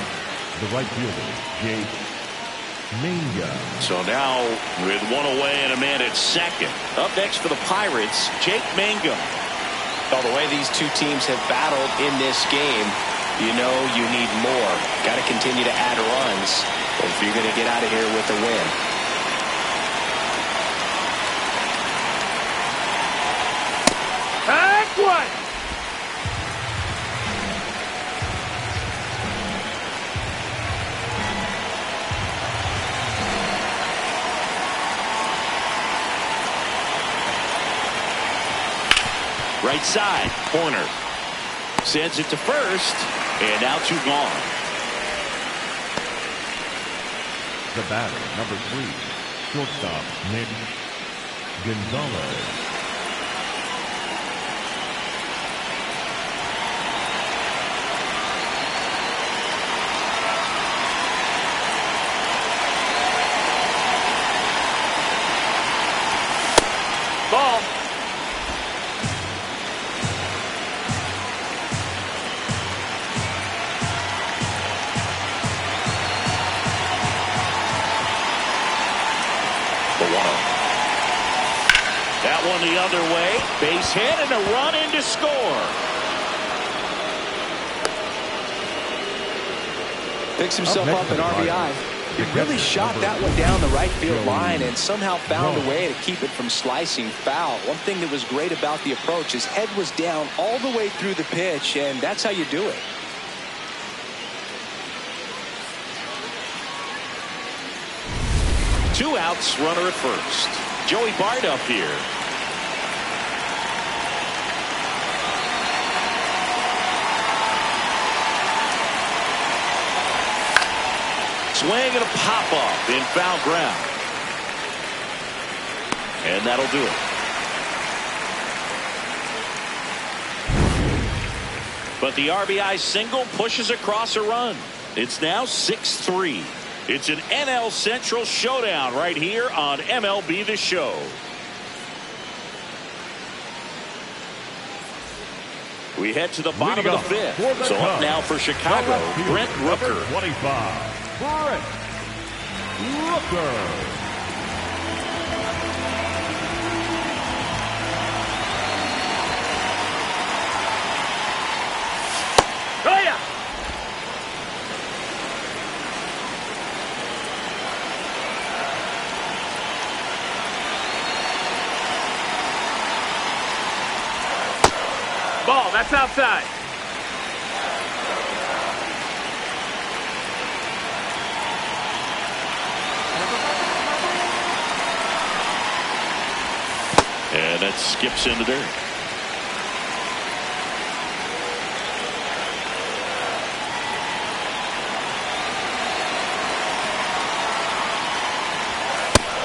the right fielder, Jake Minga. So now with 1 away and a man at second. Up next for the Pirates, Jake Mangum. Well, the way these two teams have battled in this game, you know you need more. Got to continue to add runs if you're going to get out of here with a win. Take one. Right side corner. Sends it to first. And now 2 gone. The batter, number 3, shortstop, Nick Gonzalez. Ball. That one the other way. Base hit and a run in to score. Picks himself up an RBI. He really shot that one down the right field line and somehow found a way to keep it from slicing foul. One thing that was great about the approach, his head was down all the way through the pitch, and that's how you do it. Two outs, runner at first. Joey Bart up here. Swing and a pop-up in foul ground. And that'll do it. But the RBI single pushes across a run. It's now 6-3. It's an NL Central showdown right here on MLB The Show. We head to the bottom of the 5th. So up now for Chicago, Brent Rooker. 25, Brent Rooker. Oh, yeah. Ball, that's outside. And that skips into dirt.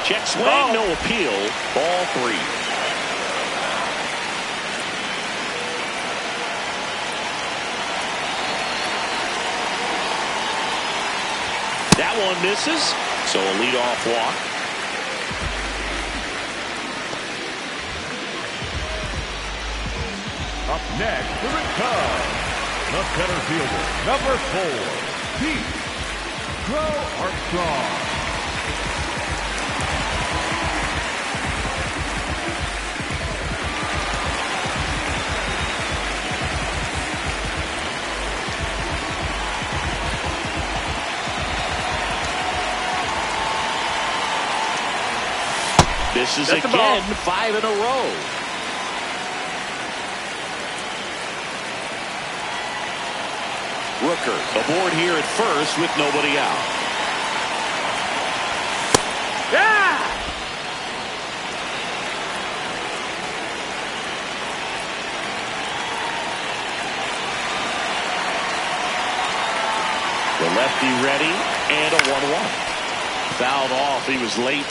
Check swing, Ball. no appeal. Ball 3. That one misses, so a leadoff walk. Up next for the Cubs, the center fielder, number 4, Pete Crow Armstrong. This is That's a again ball. 5 in a row. Rooker aboard here at first with nobody out. Yeah! The lefty ready and a 1-1. Fouled off. He was late.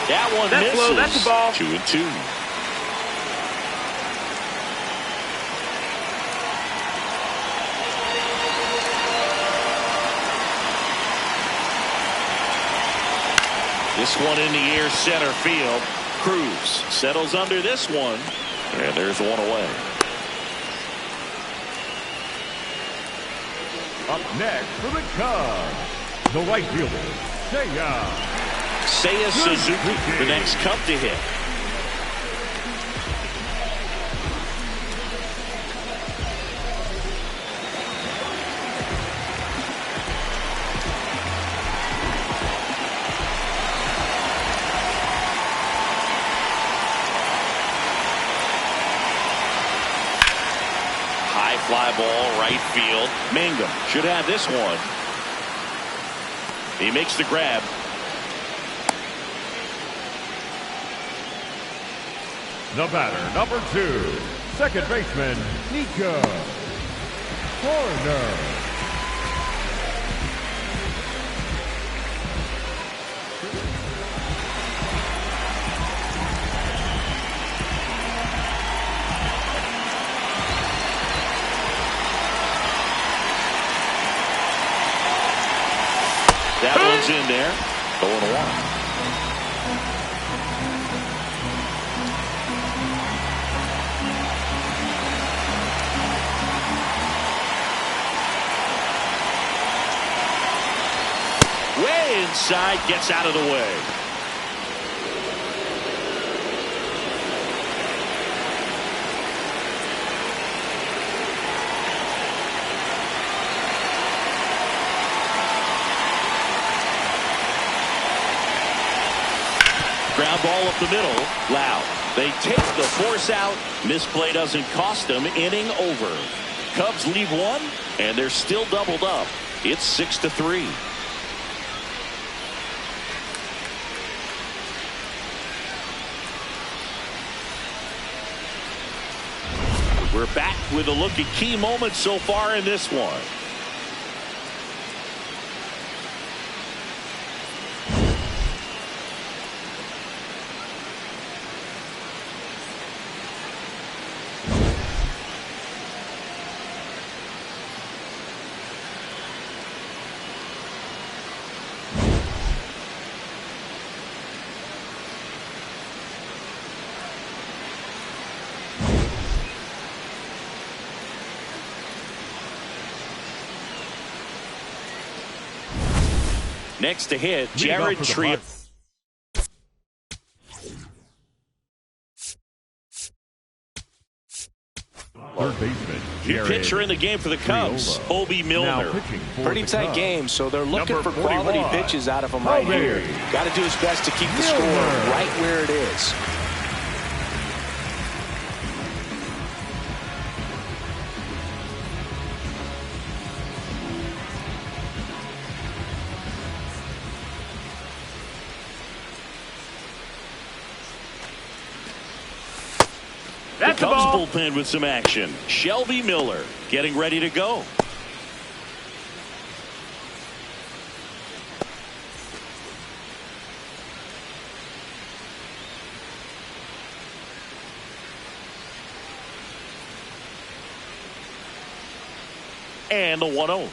That one That's misses. low. That's a ball. 2-2. This one in the air, center field. Cruz settles under this one, and there's one away. Up next for the Cubs, the right fielder, Seiya Suzuki, the next Cub to hit. High fly ball, right field. Mangum should have this one. He makes the grab. The batter, number 2, second baseman, Nico Horner. That one's in there. 0-1. Way inside, gets out of the way. Ground ball up the middle. Loud. They take the force out. Misplay doesn't cost them. Inning over. Cubs lead one, and they're still doubled up. It's 6-3. We're back with a look at key moments so far in this one. Next to hit, Jared Trio. Third baseman, New Jared pitcher in the game for the Cubs, Triolo. Obi Now Milner. pitching for Pretty the tight Cubs, game, so they're looking number for quality 41, pitches out of him right Obi here. Got to do his best to keep the score Milner. right where it is. Cubs bullpen with some action. Shelby Miller getting ready to go. And the 1-0.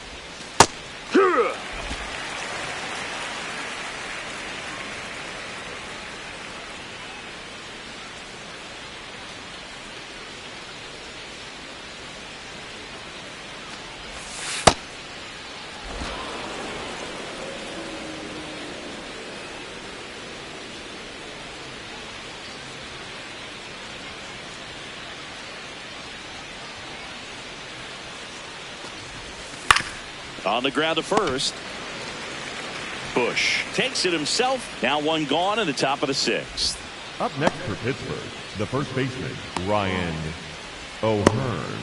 On the ground to first. Bush takes it himself. Now one gone in the top of the 6th. Up next for Pittsburgh, the first baseman, Ryan O'Hearn.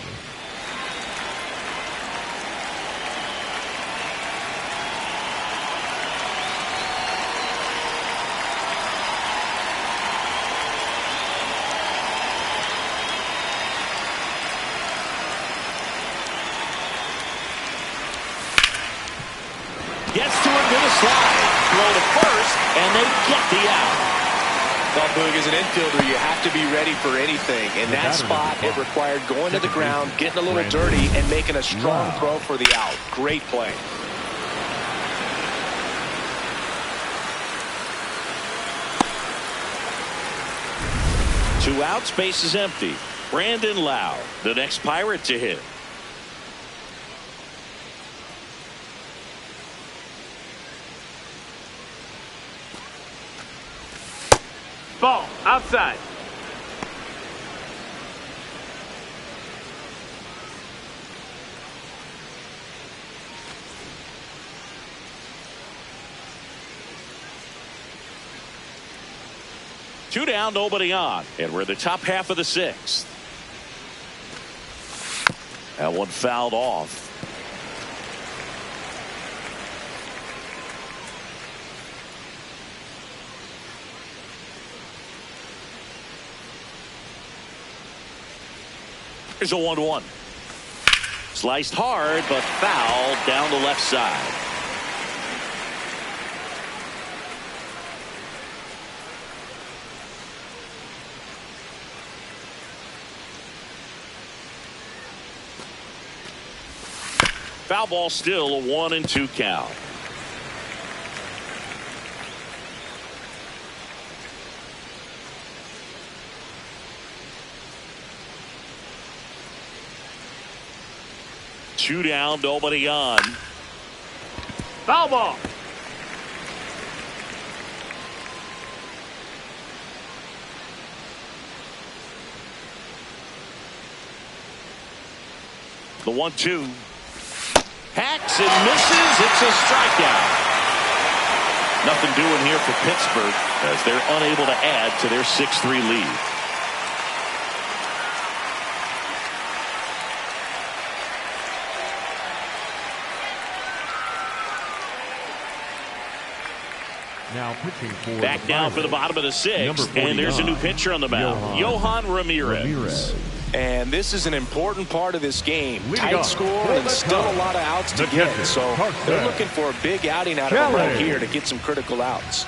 Gets to it with a slide. Throw to first, and they get the out. Well, Boog, as an infielder, you have to be ready for anything. In that spot, it required going to the ground, getting a little dirty, and making a strong throw for the out. Great play. Two outs, base is empty. Brandon Lau, the next Pirate to hit. Ball outside. Two down, nobody on, and we're in the top half of the 6th. That one fouled off. Here's a 1-1. Sliced hard, but fouled down the left side. Foul ball, still a 1-2 count. Two down, nobody on. Foul ball. The 1-2. Hacks and misses. It's a strikeout. Nothing doing here for Pittsburgh as they're unable to add to their 6-3 lead. Now pitching for back down for the bottom of the 6th, and there's a new pitcher on the mound, Yohan Ramirez. And this is an important part of this game. Leading Tight off, score and still a lot of outs to get. So they're looking for a big outing out of him right here to get some critical outs.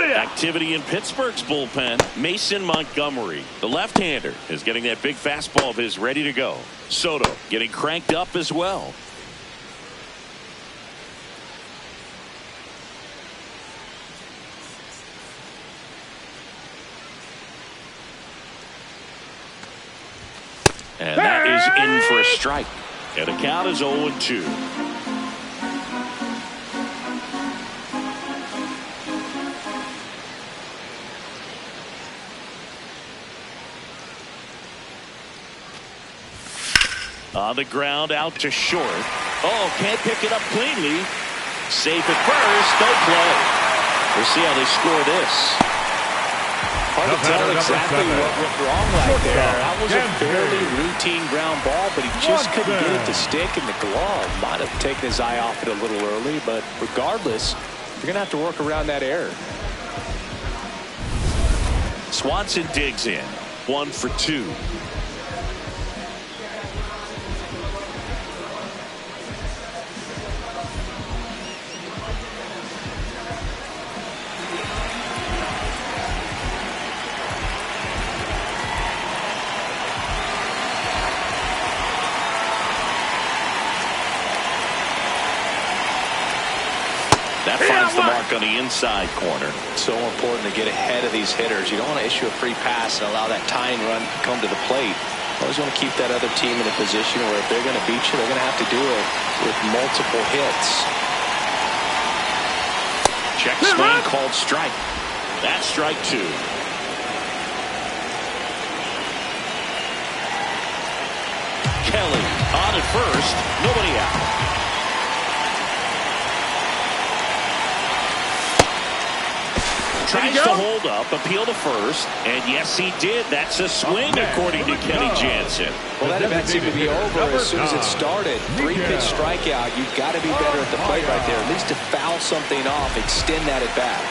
Activity in Pittsburgh's bullpen. Mason Montgomery, the left-hander, is getting that big fastball of his ready to go. Soto getting cranked up as well. And that is in for a strike. And the count is 0-2. On the ground, out to short. Oh, can't pick it up cleanly. Safe at first, no play. We'll see how they score this. Hard to tell exactly what went wrong right there. That was a fairly routine ground ball, but he just couldn't get it to stick in the glove. Might have taken his eye off it a little early, but regardless, you're going to have to work around that error. Swanson digs in. 1 for 2. That finds the mark on the inside corner. So important to get ahead of these hitters. You don't want to issue a free pass and allow that tying run to come to the plate. Always want to keep that other team in a position where if they're going to beat you, they're going to have to do it with multiple hits. Check swing called strike. That's strike 2. Kelly on at first. Nobody out. Tries to hold up, appeal to first, and yes, he did. That's a swing, according to Kenny Jansen. Well, that event seemed to be over as soon as it started. 3-pitch strikeout. You've got to be better at the plate right there, at least to foul something off, extend that at bat.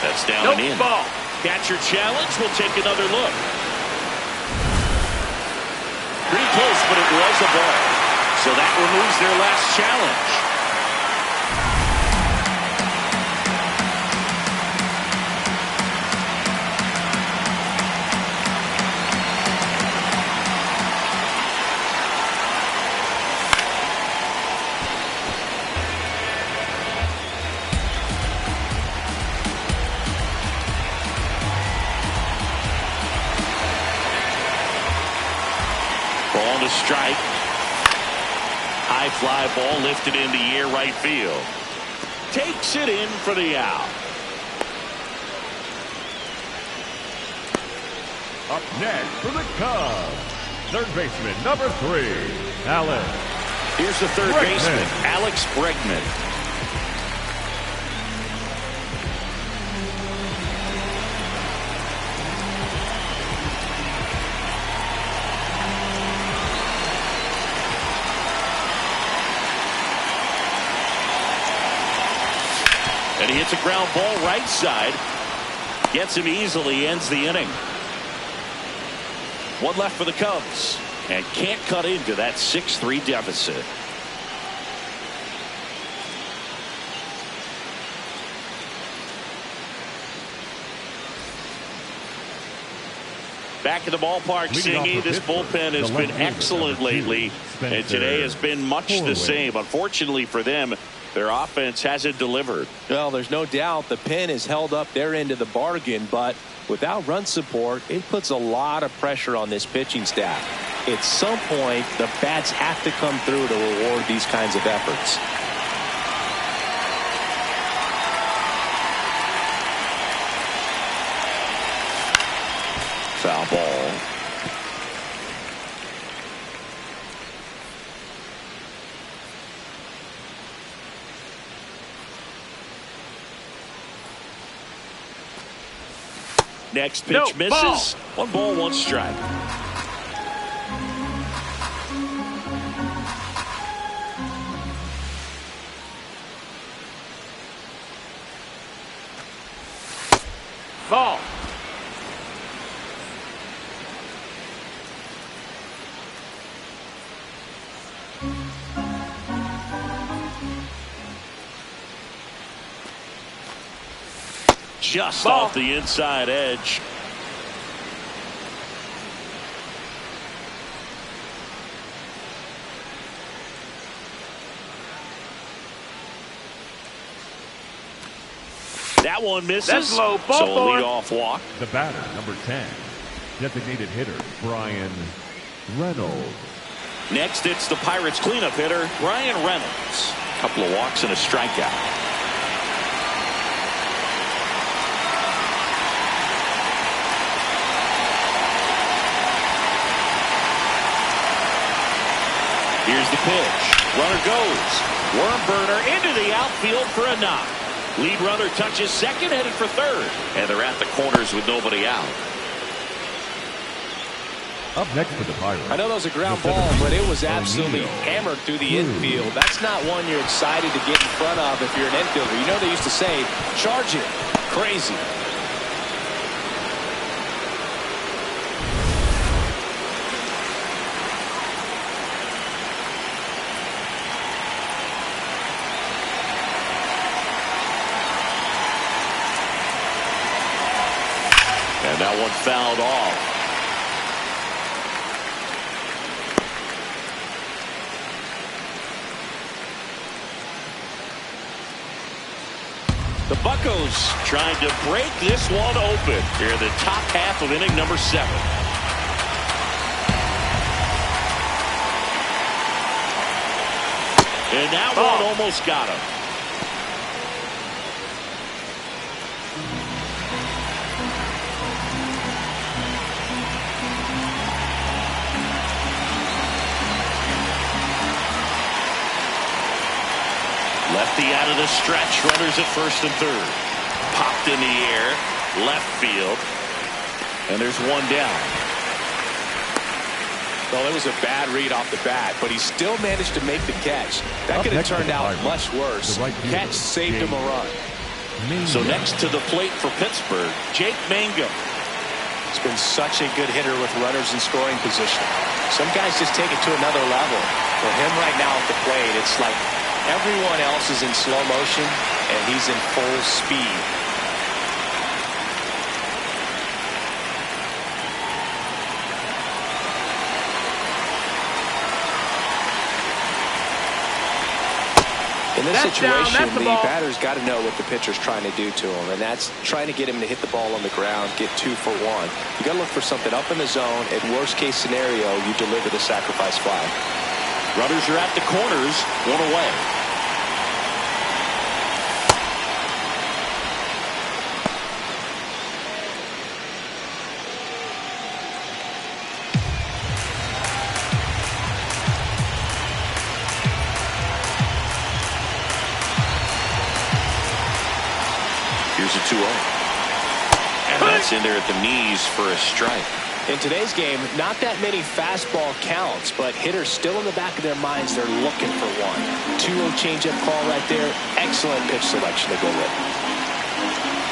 That's down and in. Ball. Catcher challenge. We'll take another look. Pretty close, but it was a ball. So that removes their last challenge. Ball to strike. High fly ball lifted in the air right field. Takes it in for the out. Up next for the Cubs, third baseman number 3, Alex. Here's the third baseman, Alex Bregman. And he hits a ground ball right side. Gets him easily, ends the inning. One left for the Cubs. And can't cut into that 6-3 deficit. Back in the ballpark, Singy. This bullpen has been excellent lately. And today has been much the same. Unfortunately for them, their offense hasn't delivered. Well, there's no doubt the pen has held up their end of the bargain, but without run support, it puts a lot of pressure on this pitching staff. At some point, the bats have to come through to reward these kinds of efforts. Foul ball. Next pitch misses. 1 ball, 1 strike. Ball. Just off the inside edge. That one misses. That's low. Ball so a leadoff walk. The batter, number 10, designated hitter Brian Reynolds. Next, it's the Pirates cleanup hitter, Brian Reynolds. A couple of walks and a strikeout. Here's the pitch. Runner goes. Worm burner into the outfield for a knock. Lead runner touches second, headed for third. And they're at the corners with nobody out. Up next for the Pirates. I know that was a ground ball, but it was absolutely hammered through the infield. That's not one you're excited to get in front of if you're an infielder. You know they used to say, charge it. Crazy. And that one fouled off. The Buccos trying to break this one open here in the top half of inning number 7. And that one almost got him. Lefty out of the stretch. Runners at first and third. Popped in the air. Left field. And there's one down. Well, it was a bad read off the bat, but he still managed to make the catch. That could have turned out much worse. Catch saved him a run. So next to the plate for Pittsburgh, Jake Mangum. He's been such a good hitter with runners in scoring position. Some guys just take it to another level. For him right now at the plate, it's like everyone else is in slow motion, and he's in full speed. In this situation, the batter's got to know what the pitcher's trying to do to him, and that's trying to get him to hit the ball on the ground, get 2 for 1. You got to look for something up in the zone. In worst case scenario, you deliver the sacrifice fly. Runners are at the corners, 1 away. Here's a 2-0. And that's in there at the knees for a strike. In today's game, not that many fastball counts, but hitters still in the back of their minds, they're looking for one. 2-0 changeup call right there. Excellent pitch selection to go with.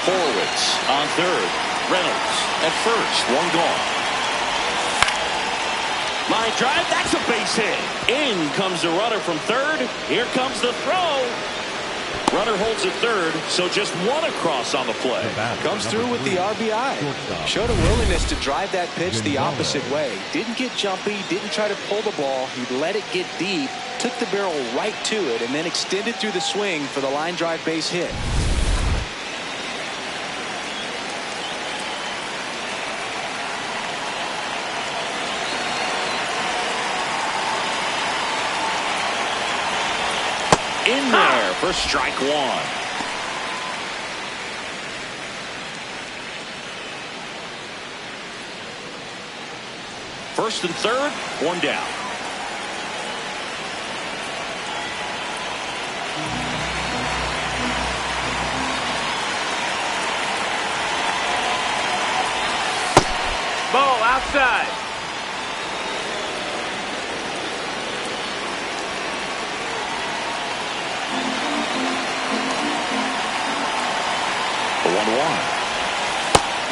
Horowitz on third. Reynolds at first. 1 gone. Line drive. That's a base hit. In comes the runner from third. Here comes the throw. Runner holds at third, so just 1 across on the play. Comes through with the RBI. Showed a willingness to drive that pitch the opposite way. Didn't get jumpy, didn't try to pull the ball. He let it get deep, took the barrel right to it, and then extended through the swing for the line drive base hit. In there for strike 1. First and third, 1 down. Ball outside.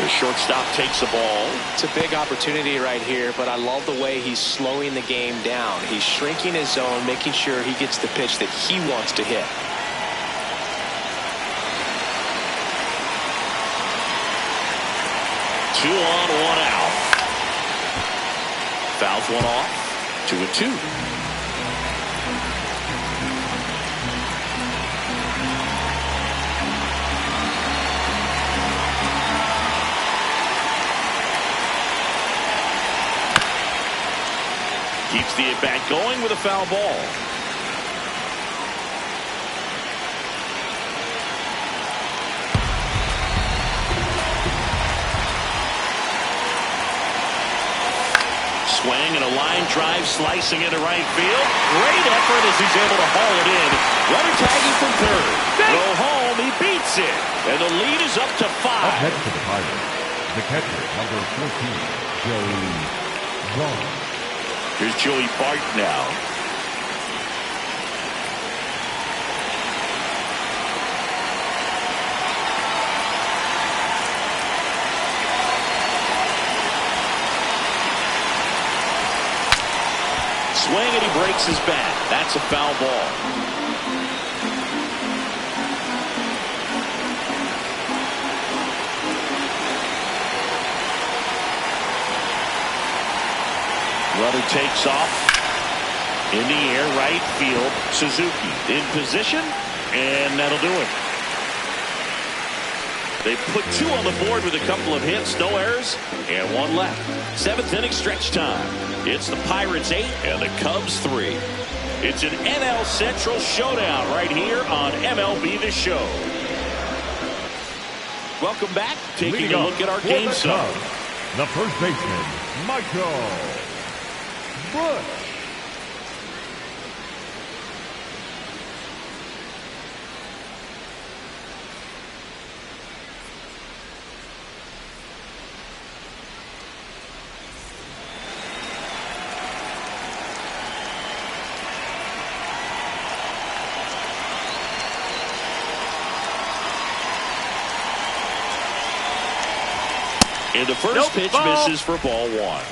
The shortstop takes the ball. It's a big opportunity right here, but I love the way he's slowing the game down. He's shrinking his zone, making sure he gets the pitch that he wants to hit. Two on, 1 out. Fouls 1 off. 2-2. Keeps the at-bat going with a foul ball. swing and a line drive slicing into right field. Great effort as he's able to haul it in. Runner tagging from third. Go home. He beats it. And the lead is up to 5. Up next to the Pirates, the catcher, number 14, Joey Bart. Here's Joey Bart now. Swing and he breaks his bat. That's a foul ball. Runner takes off. In the air, right field. Suzuki in position, and that'll do it. They put 2 on the board with a couple of hits, no errors, and 1 left. 7th inning stretch time. It's the Pirates 8 and the Cubs 3. It's an NL Central showdown right here on MLB The Show. Welcome back. Taking a look at our game sum. The first baseman, Michael Busch. And the first pitch misses for ball 1.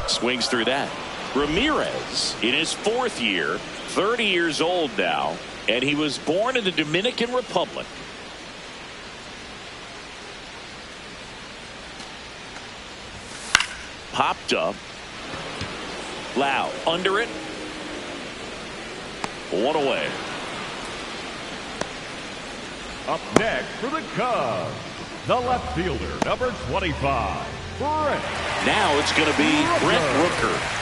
Swings through that. Ramirez in his 4th year, 30 years old now, and he was born in the Dominican Republic. Popped up. Lau under it. 1 away. Up next for the Cubs, the left fielder, number 25, Brent. Now it's going to be Brent Rooker.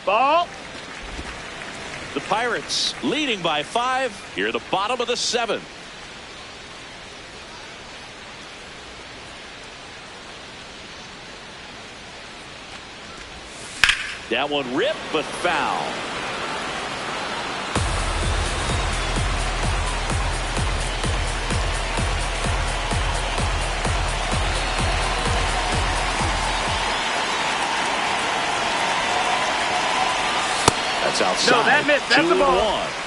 Ball. The Pirates leading by 5 here at the bottom of the 7th. That one ripped but foul. That's outside. No, that missed. That's the ball. 2-1.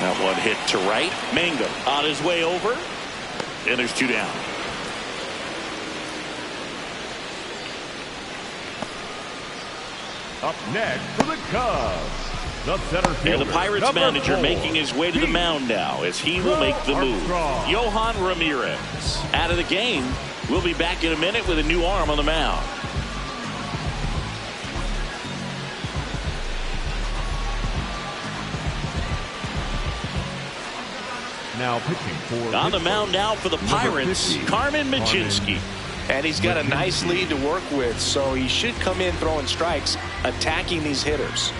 That one hit to right. Mangum on his way over. And there's 2 down. Up next for the Cubs, the center fielder, And the Pirates number manager 4, making his way to the mound now as he will make the move. Johan Ramirez out of the game. We'll be back in a minute with a new arm on the mound. Now pitching for On the mound now for the Pirates, Carmen Mlodzinski. And he's got a nice lead to work with, so he should come in throwing strikes, attacking these hitters.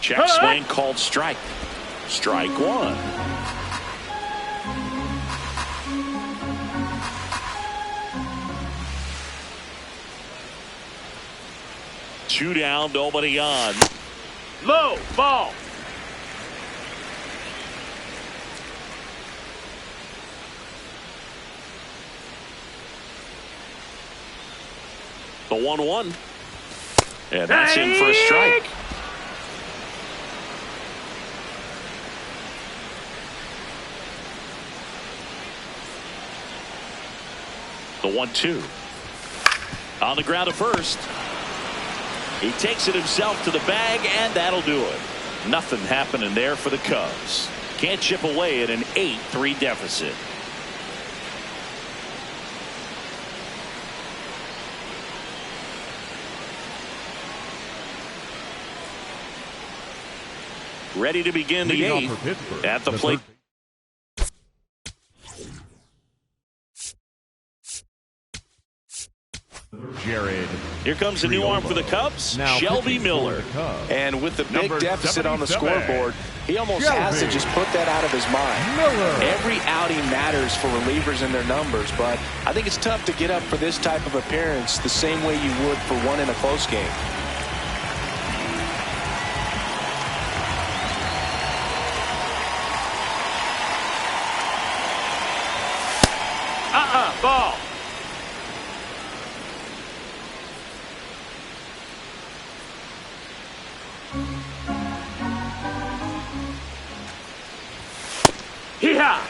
Check swing called strike. Strike 1. Two down, nobody on. Low ball. The 1-1. And that's in for a strike. The 1-2. On the ground to first. He takes it himself to the bag, and that'll do it. Nothing happening there for the Cubs. Can't chip away at an 8-3 deficit. Ready to begin the 8th at the plate. Jared. Here comes a new arm for the Cubs, Now Shelby Miller. And with the big Number deficit on the 77. scoreboard, he almost has to just put that out of his mind. Miller. Every outing matters for relievers and their numbers, but I think it's tough to get up for this type of appearance the same way you would for one in a close game. Ball. Hee-haw.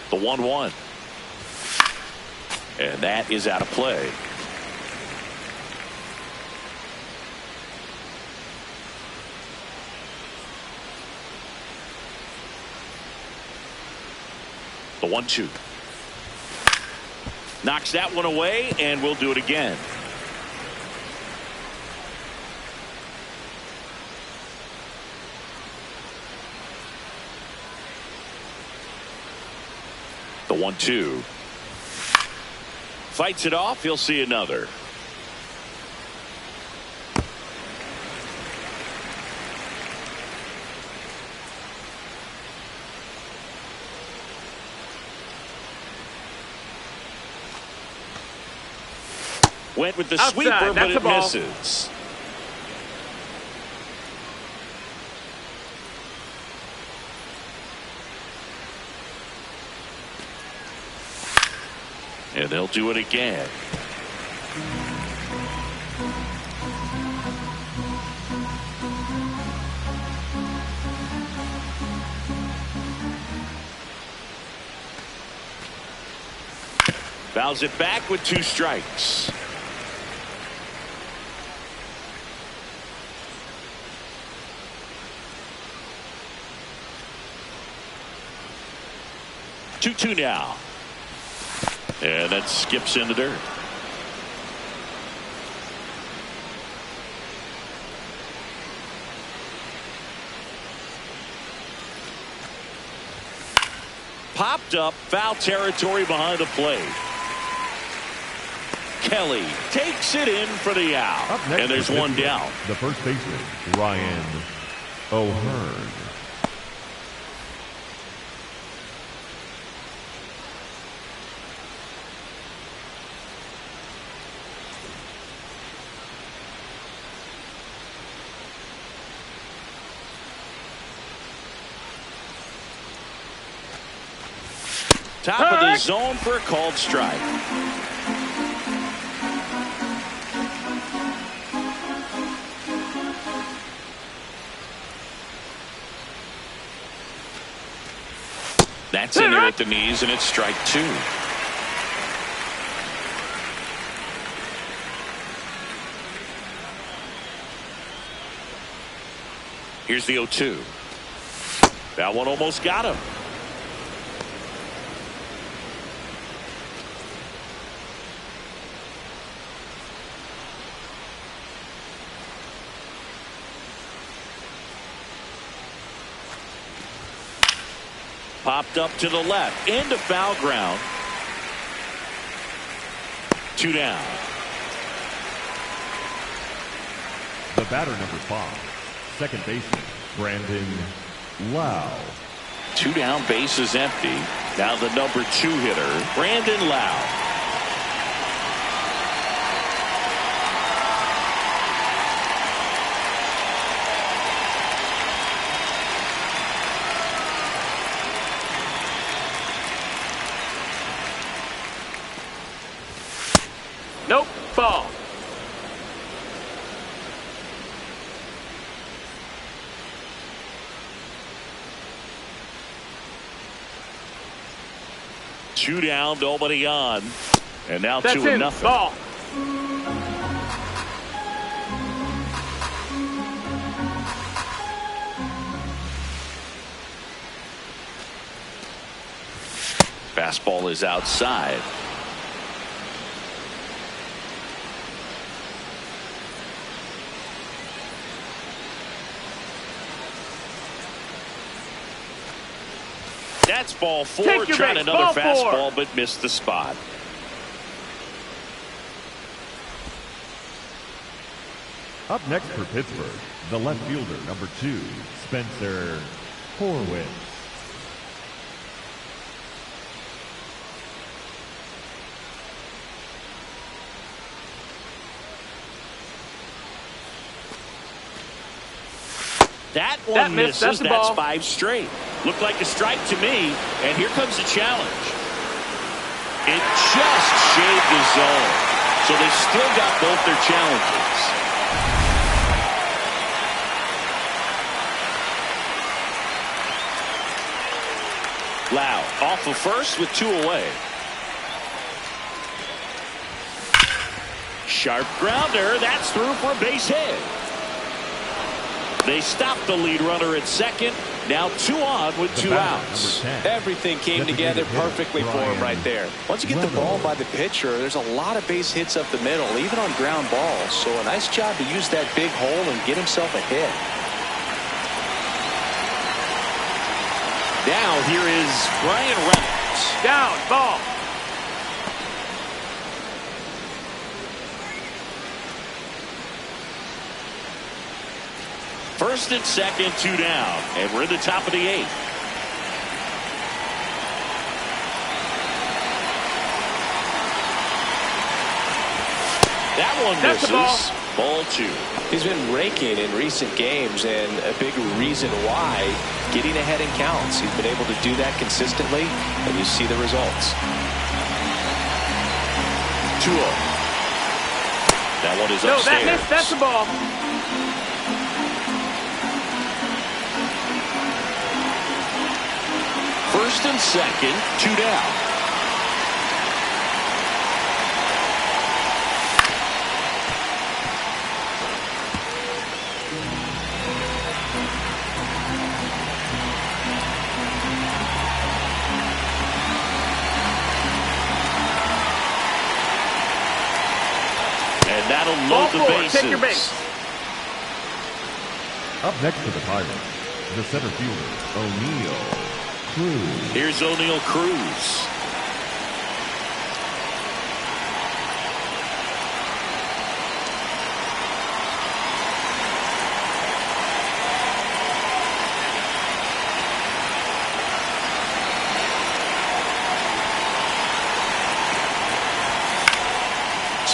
The 1-1. And that is out of play. The 1-2. Knocks that one away, and we'll do it again. The 1-2. Fights it off. He'll see another. Went with the Outside. sweeper, but That's a it ball. misses. And they'll do it again. Fouls it back with 2 strikes. Two now. And that skips in the dirt. Popped up, foul territory behind the plate. Kelly takes it in for the out. And there's one down. The first baseman, Ryan O'Hearn. Top of the zone for a called strike. That's in there at the knees, and it's strike 2. Here's the 0-2. That one almost got him. Popped up to the left, into foul ground. 2 down. The batter, number 5, second baseman, Brandon Lau. 2 down, base is empty. Now the number 2 hitter, Brandon Lau. 2 down, nobody on. And now That's 2-0. Ball. Fastball is outside. That's ball 4. Take your Tried base. another Ball 4. fastball, but missed the spot. Up next for Pittsburgh, the left fielder, number 2, Spencer Horwitz. That one misses. That's the That's ball. 5 straight. Looked like a strike to me, and here comes the challenge. It just shaved the zone, so they still got both their challenges. Lau off of first with 2 away. Sharp grounder. That's through for a base hit. They stopped the lead runner at second. Now 2 on with 2 outs. Everything came together perfectly for him right there. Once you get the ball by the pitcher, there's a lot of base hits up the middle, even on ground balls. So a nice job to use that big hole and get himself a hit. Now here is Brian Reynolds. Down. Ball. First and second, 2 down. And we're in the top of the 8th. That one That's the misses. Ball 2. He's been raking in recent games, and a big reason why, getting ahead in counts. He's been able to do that consistently, and you see the results. 2-0. That one is No, upstairs. that missed. That's the ball. First and second, 2 down. And that'll load the Ball 4. bases. Take your base. Up next for the Pirates, the center fielder, O'Neal Cruz. Here's O'Neal Cruz.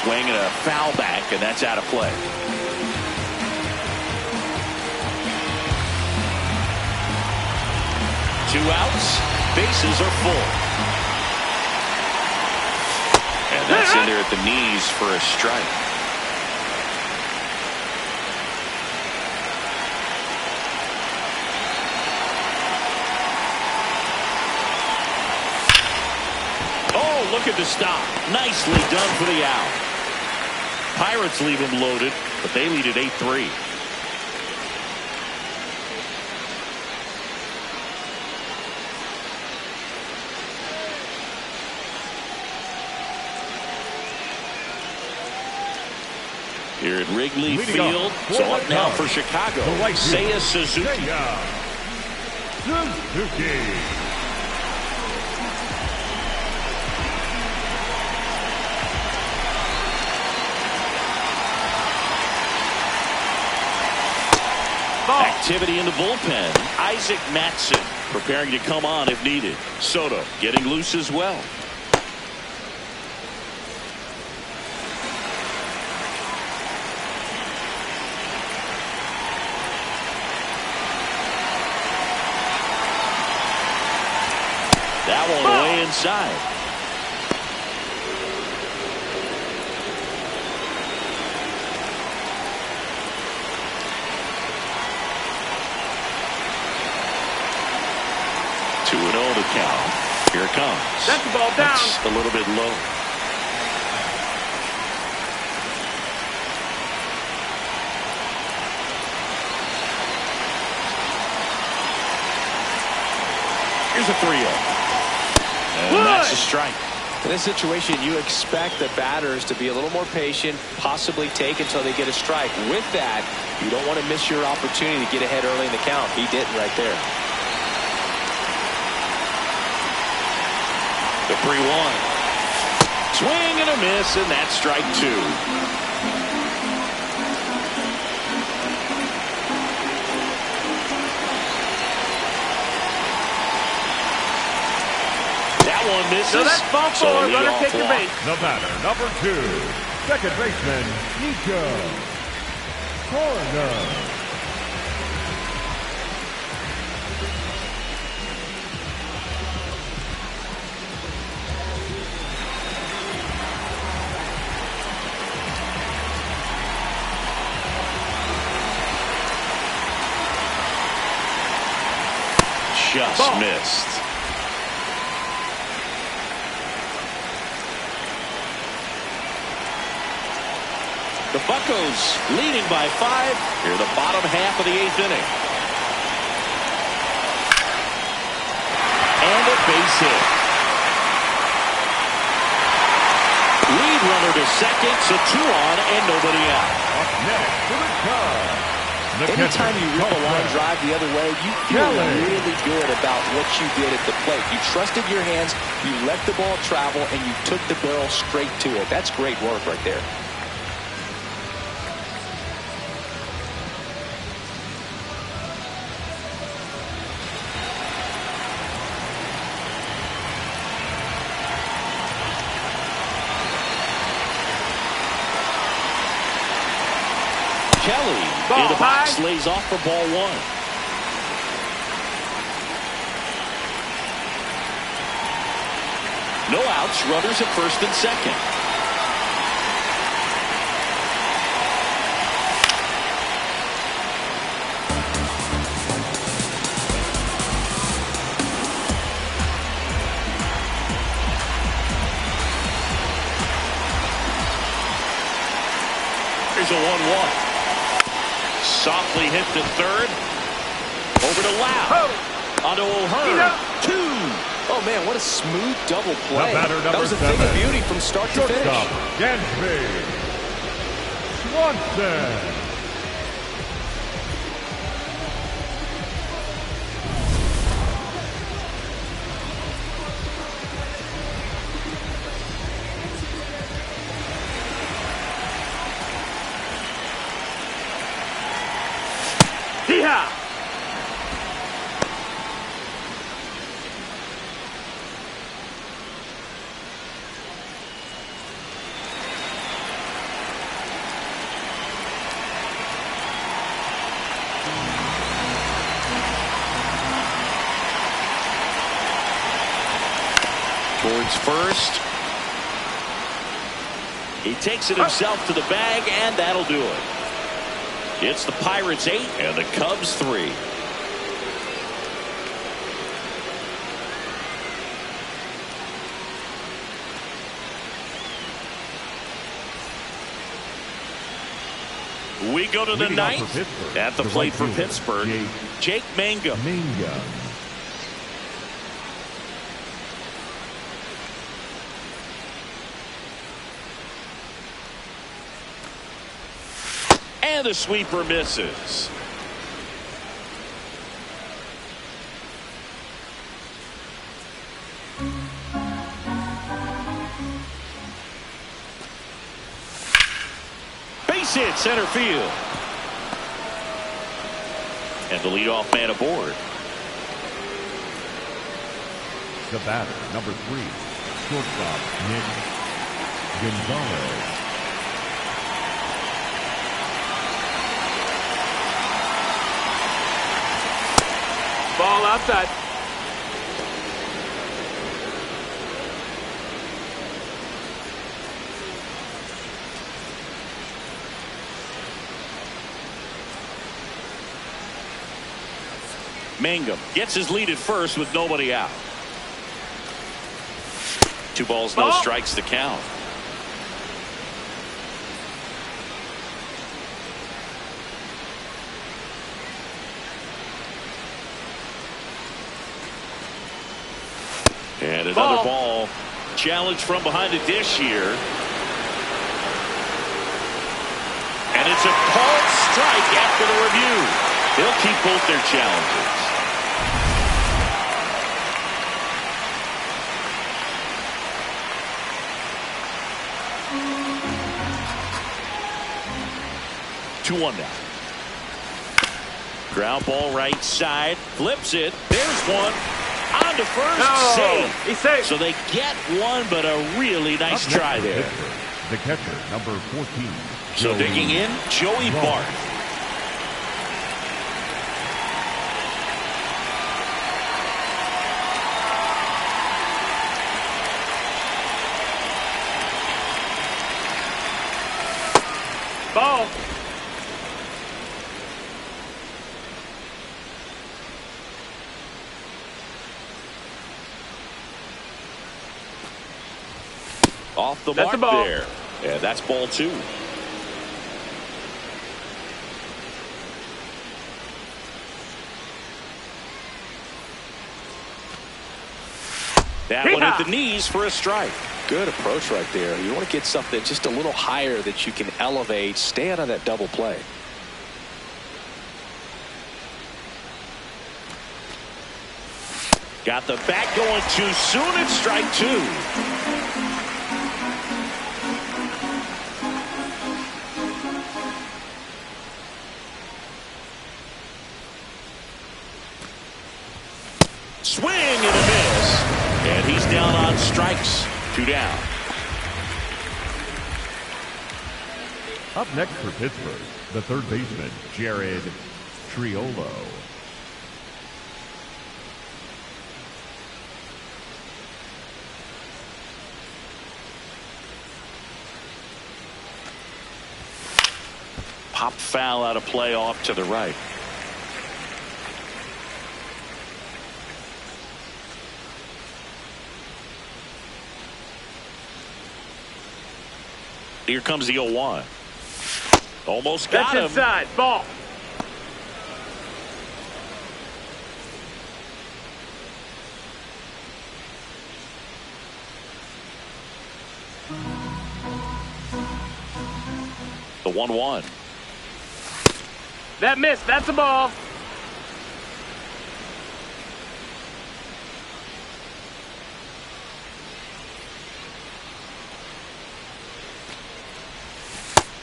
Swing and a foul back, and that's out of play. Two outs, bases are full. And that's in there at the knees for a strike. Oh, look at the stop. Nicely done for the out. Pirates leave him loaded, but they lead at 8-3. Here at Wrigley Field, so up now for Chicago, Seiya Suzuki. Activity in the bullpen. Isaac Matson preparing to come on if needed. Soto getting loose as well. That one way inside. To count. Here it comes. That's the ball down. That's a little bit low. Here's a 3-0. And that's a strike. In this situation, you expect the batters to be a little more patient, possibly take until they get a strike. With that, you don't want to miss your opportunity to get ahead early in the count. He didn't right there. The 3-1. Swing and a miss, and that's strike 2. One misses. So that's ball 4. Runner take the base. The batter, number 2, second baseman, Nico Coroner. Just missed. The Buccos leading by 5 here the bottom half of the 8th inning. And a base hit. Lead runner to second, so 2 on and nobody out. Up next to the Cubs. Anytime you rip a line drive the other way, you feel really good about what you did at the plate. You trusted your hands, you let the ball travel, and you took the barrel straight to it. That's great work right there. Kelly in the box lays off for ball 1. No outs, runners at first and second. Here's a 1-1. Softly hit to third. Over to Lau. Onto O'Hearn. 2. Oh, man, what a smooth double play. That was a thing of beauty from start to finish. Gansby Swanson. Hee-haw! Towards first. He takes it himself to the bag, and that'll do it. It's the Pirates 8 and the Cubs 3. We go to the 9th. At the plate for Pittsburgh, Jake Mangum. And the sweeper misses. Base hit center field. And the leadoff man aboard. The batter, number 3, shortstop Nick Gonzalez. Ball outside. Mangum gets his lead at first with nobody out. 2 balls, no strikes to count. And another ball. Challenge from behind the dish here. And it's a called strike after the review. They'll keep both their challenges. Two one now. Ground ball right side. Flips it. There's one. On to first. Safe. He's safe. So they get one, but a really nice try there. The catcher, number 14. So digging in, Joey Bart. Ball. Off the That's mark a ball. there. Yeah, that's ball 2. That one at the knees for a strike. Good approach right there. You want to get something just a little higher that you can elevate. Stay out of that double play. Got the bat going too soon. It's strike 2. Swing and a miss. And he's down on strikes. 2 down. Up next for Pittsburgh, the third baseman, Jared Triolo. Pop foul out of play off to the right. Here comes the 0-1. Almost got him. That's inside. Ball. The 1-1. That missed. That's a ball.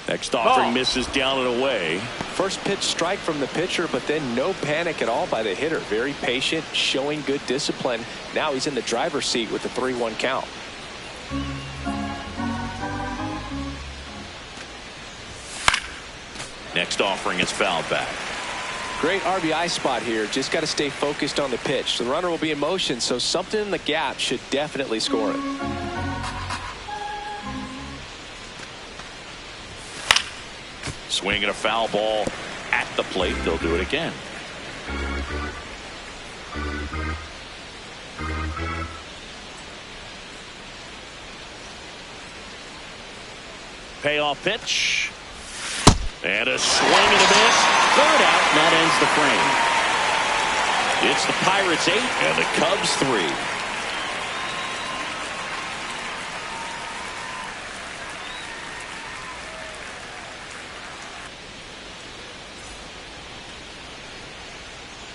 Next offering misses down and away. First pitch strike from the pitcher, but then no panic at all by the hitter. Very patient, showing good discipline. Now he's in the driver's seat with the 3-1 count. Next offering is fouled back. Great RBI spot here. Just got to stay focused on the pitch. The runner will be in motion, so something in the gap should definitely score it. Swing and a foul ball at the plate. They'll do it again. Payoff pitch. And a swing and a miss. Third out, and that ends the frame. It's the Pirates 8 and the Cubs 3.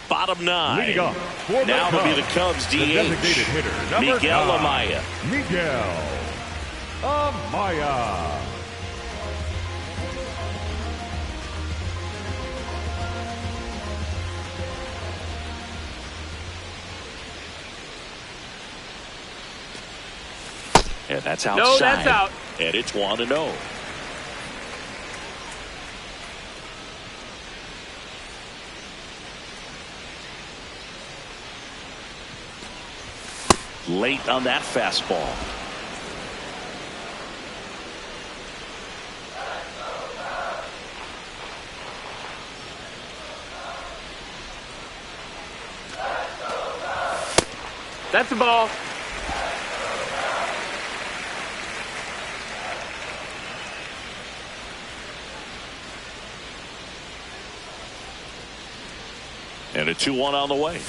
Bottom 9. Leading off for Now the it'll be Cubs, the Cubs the DH. designated hitter, number Miguel 9, Amaya. Miguel Amaya. And that's outside. No, that's out. And it's 1-0. Late on that fastball. That's a ball. And a 2-1 on the way.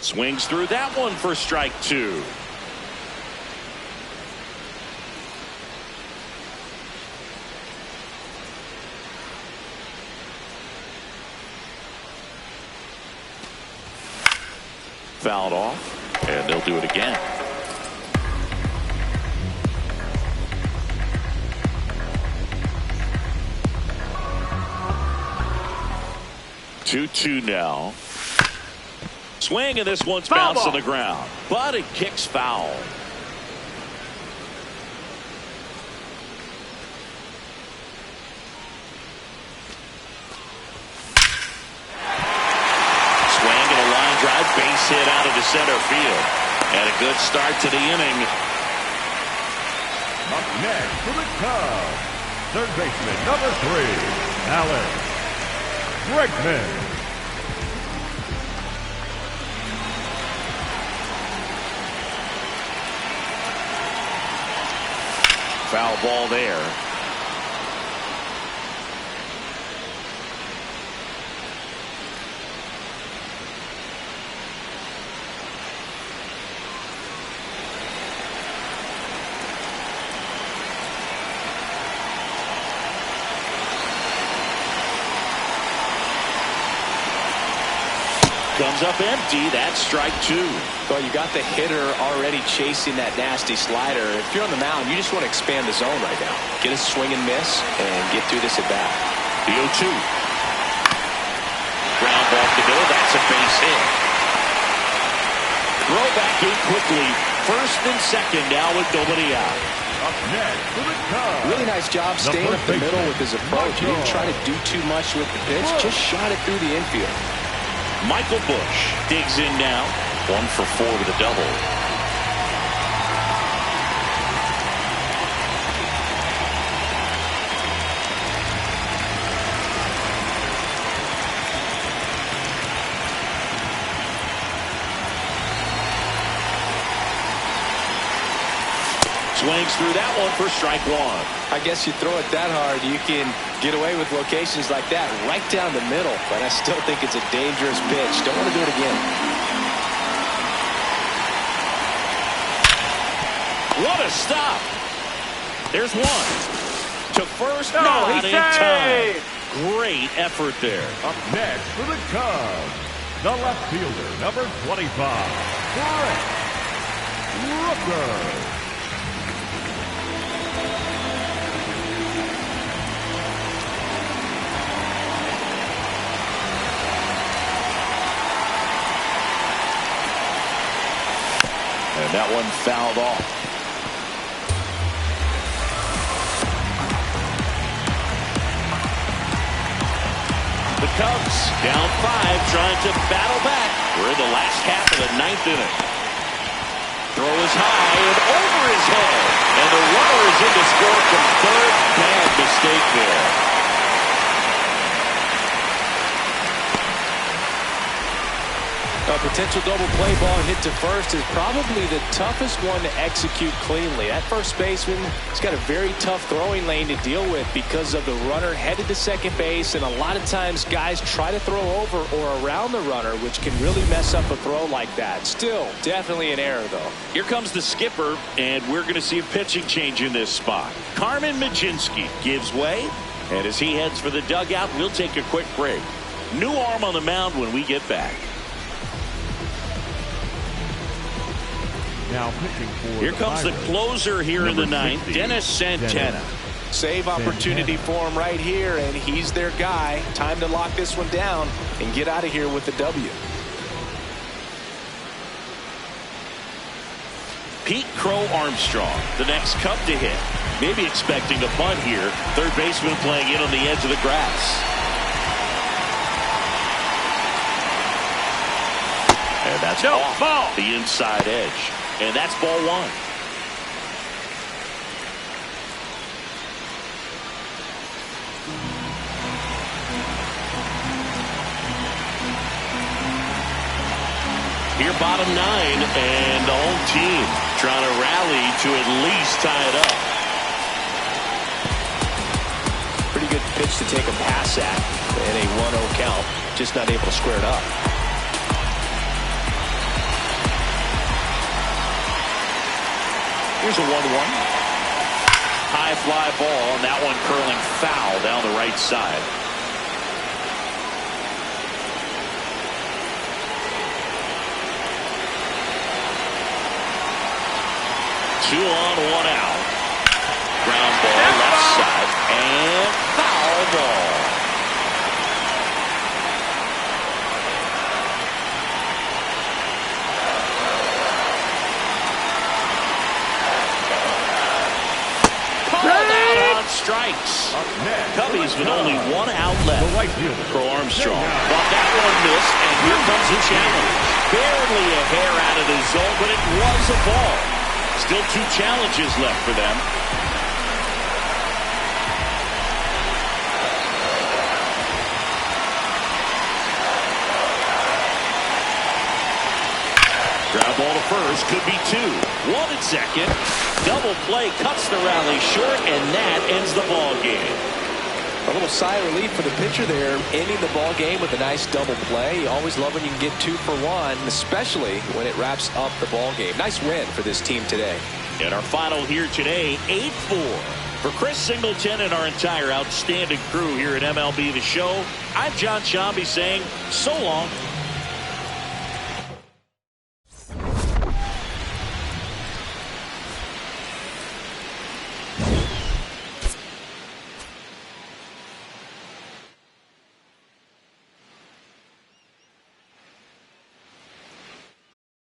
Swings through that one for strike 2. Fouled off, and they'll do it again. 2-2 now. Swing, and this one's bounced on the ground, but it kicks foul. Swing and a line drive, base hit out into center field. And a good start to the inning. Up next for the Cubs, third baseman number 3, Alex Bregman. Foul ball there. Comes up empty. That's strike 2. Well, you got the hitter already chasing that nasty slider. If you're on the mound, you just want to expand the zone right now. Get a swing and miss and get through this at bat. The 0-2. Ground ball to go. That's a base hit. Throw back in quickly. First and second now with nobody out. Up next for the Cubs. Really nice job staying up the middle with his approach. He didn't try to do too much with the pitch. Just shot it through the infield. Michael Busch digs in now. 1 for 4 with a double. Swings through that one for strike 1. I guess you throw it that hard, you can get away with locations like that right down the middle. But I still think it's a dangerous pitch. Don't want to do it again. What a stop. There's one. To first, No, not in time. Great effort there. Up next for the Cubs, the left fielder, number 25, Brett Rooker. And that one fouled off. The Cubs down 5, trying to battle back. We're in the last half of the 9th inning. Throw is high and over his head. And the runner is in to score from third. Bad mistake there. A potential double play ball hit to first is probably the toughest one to execute cleanly. That first baseman has got a very tough throwing lane to deal with because of the runner headed to second base, and a lot of times guys try to throw over or around the runner, which can really mess up a throw like that. Still, definitely an error, though. Here comes the skipper, and we're going to see a pitching change in this spot. Carmen Majinski gives way, and as he heads for the dugout, we'll take a quick break. New arm on the mound when we get back. Now pitching for Here comes the closer here in the 9th, Dennis Santana. Save opportunity for him right here, and he's their guy. Time to lock this one down and get out of here with the W. Pete Crow Armstrong, the next Cub to hit. Maybe expecting a bunt here. Third baseman playing in on the edge of the grass. And that's off the inside edge. And that's ball 1. Here bottom 9, and the home team trying to rally to at least tie it up. Pretty good pitch to take a pass at in a 1-0 count. Just not able to square it up. Here's a 1-1. High fly ball, and that one curling foul down the right side. Two on, one out. Ground ball, left side, and foul ball. Strikes. Cubbies with only one out left for Armstrong. But that one missed, and here comes the challenge. Barely a hair out of the zone, but it was a ball. Still 2 challenges left for them. Ground ball to first, could be 2. 1 at second. Double play cuts the rally short, and that ends the ball game. A little sigh of relief for the pitcher there, ending the ball game with a nice double play. You always love when you can get 2 for 1, especially when it wraps up the ball game. Nice win for this team today. And our final here today, 8-4. For Chris Singleton and our entire outstanding crew here at MLB The Show, I'm John Shambi saying so long.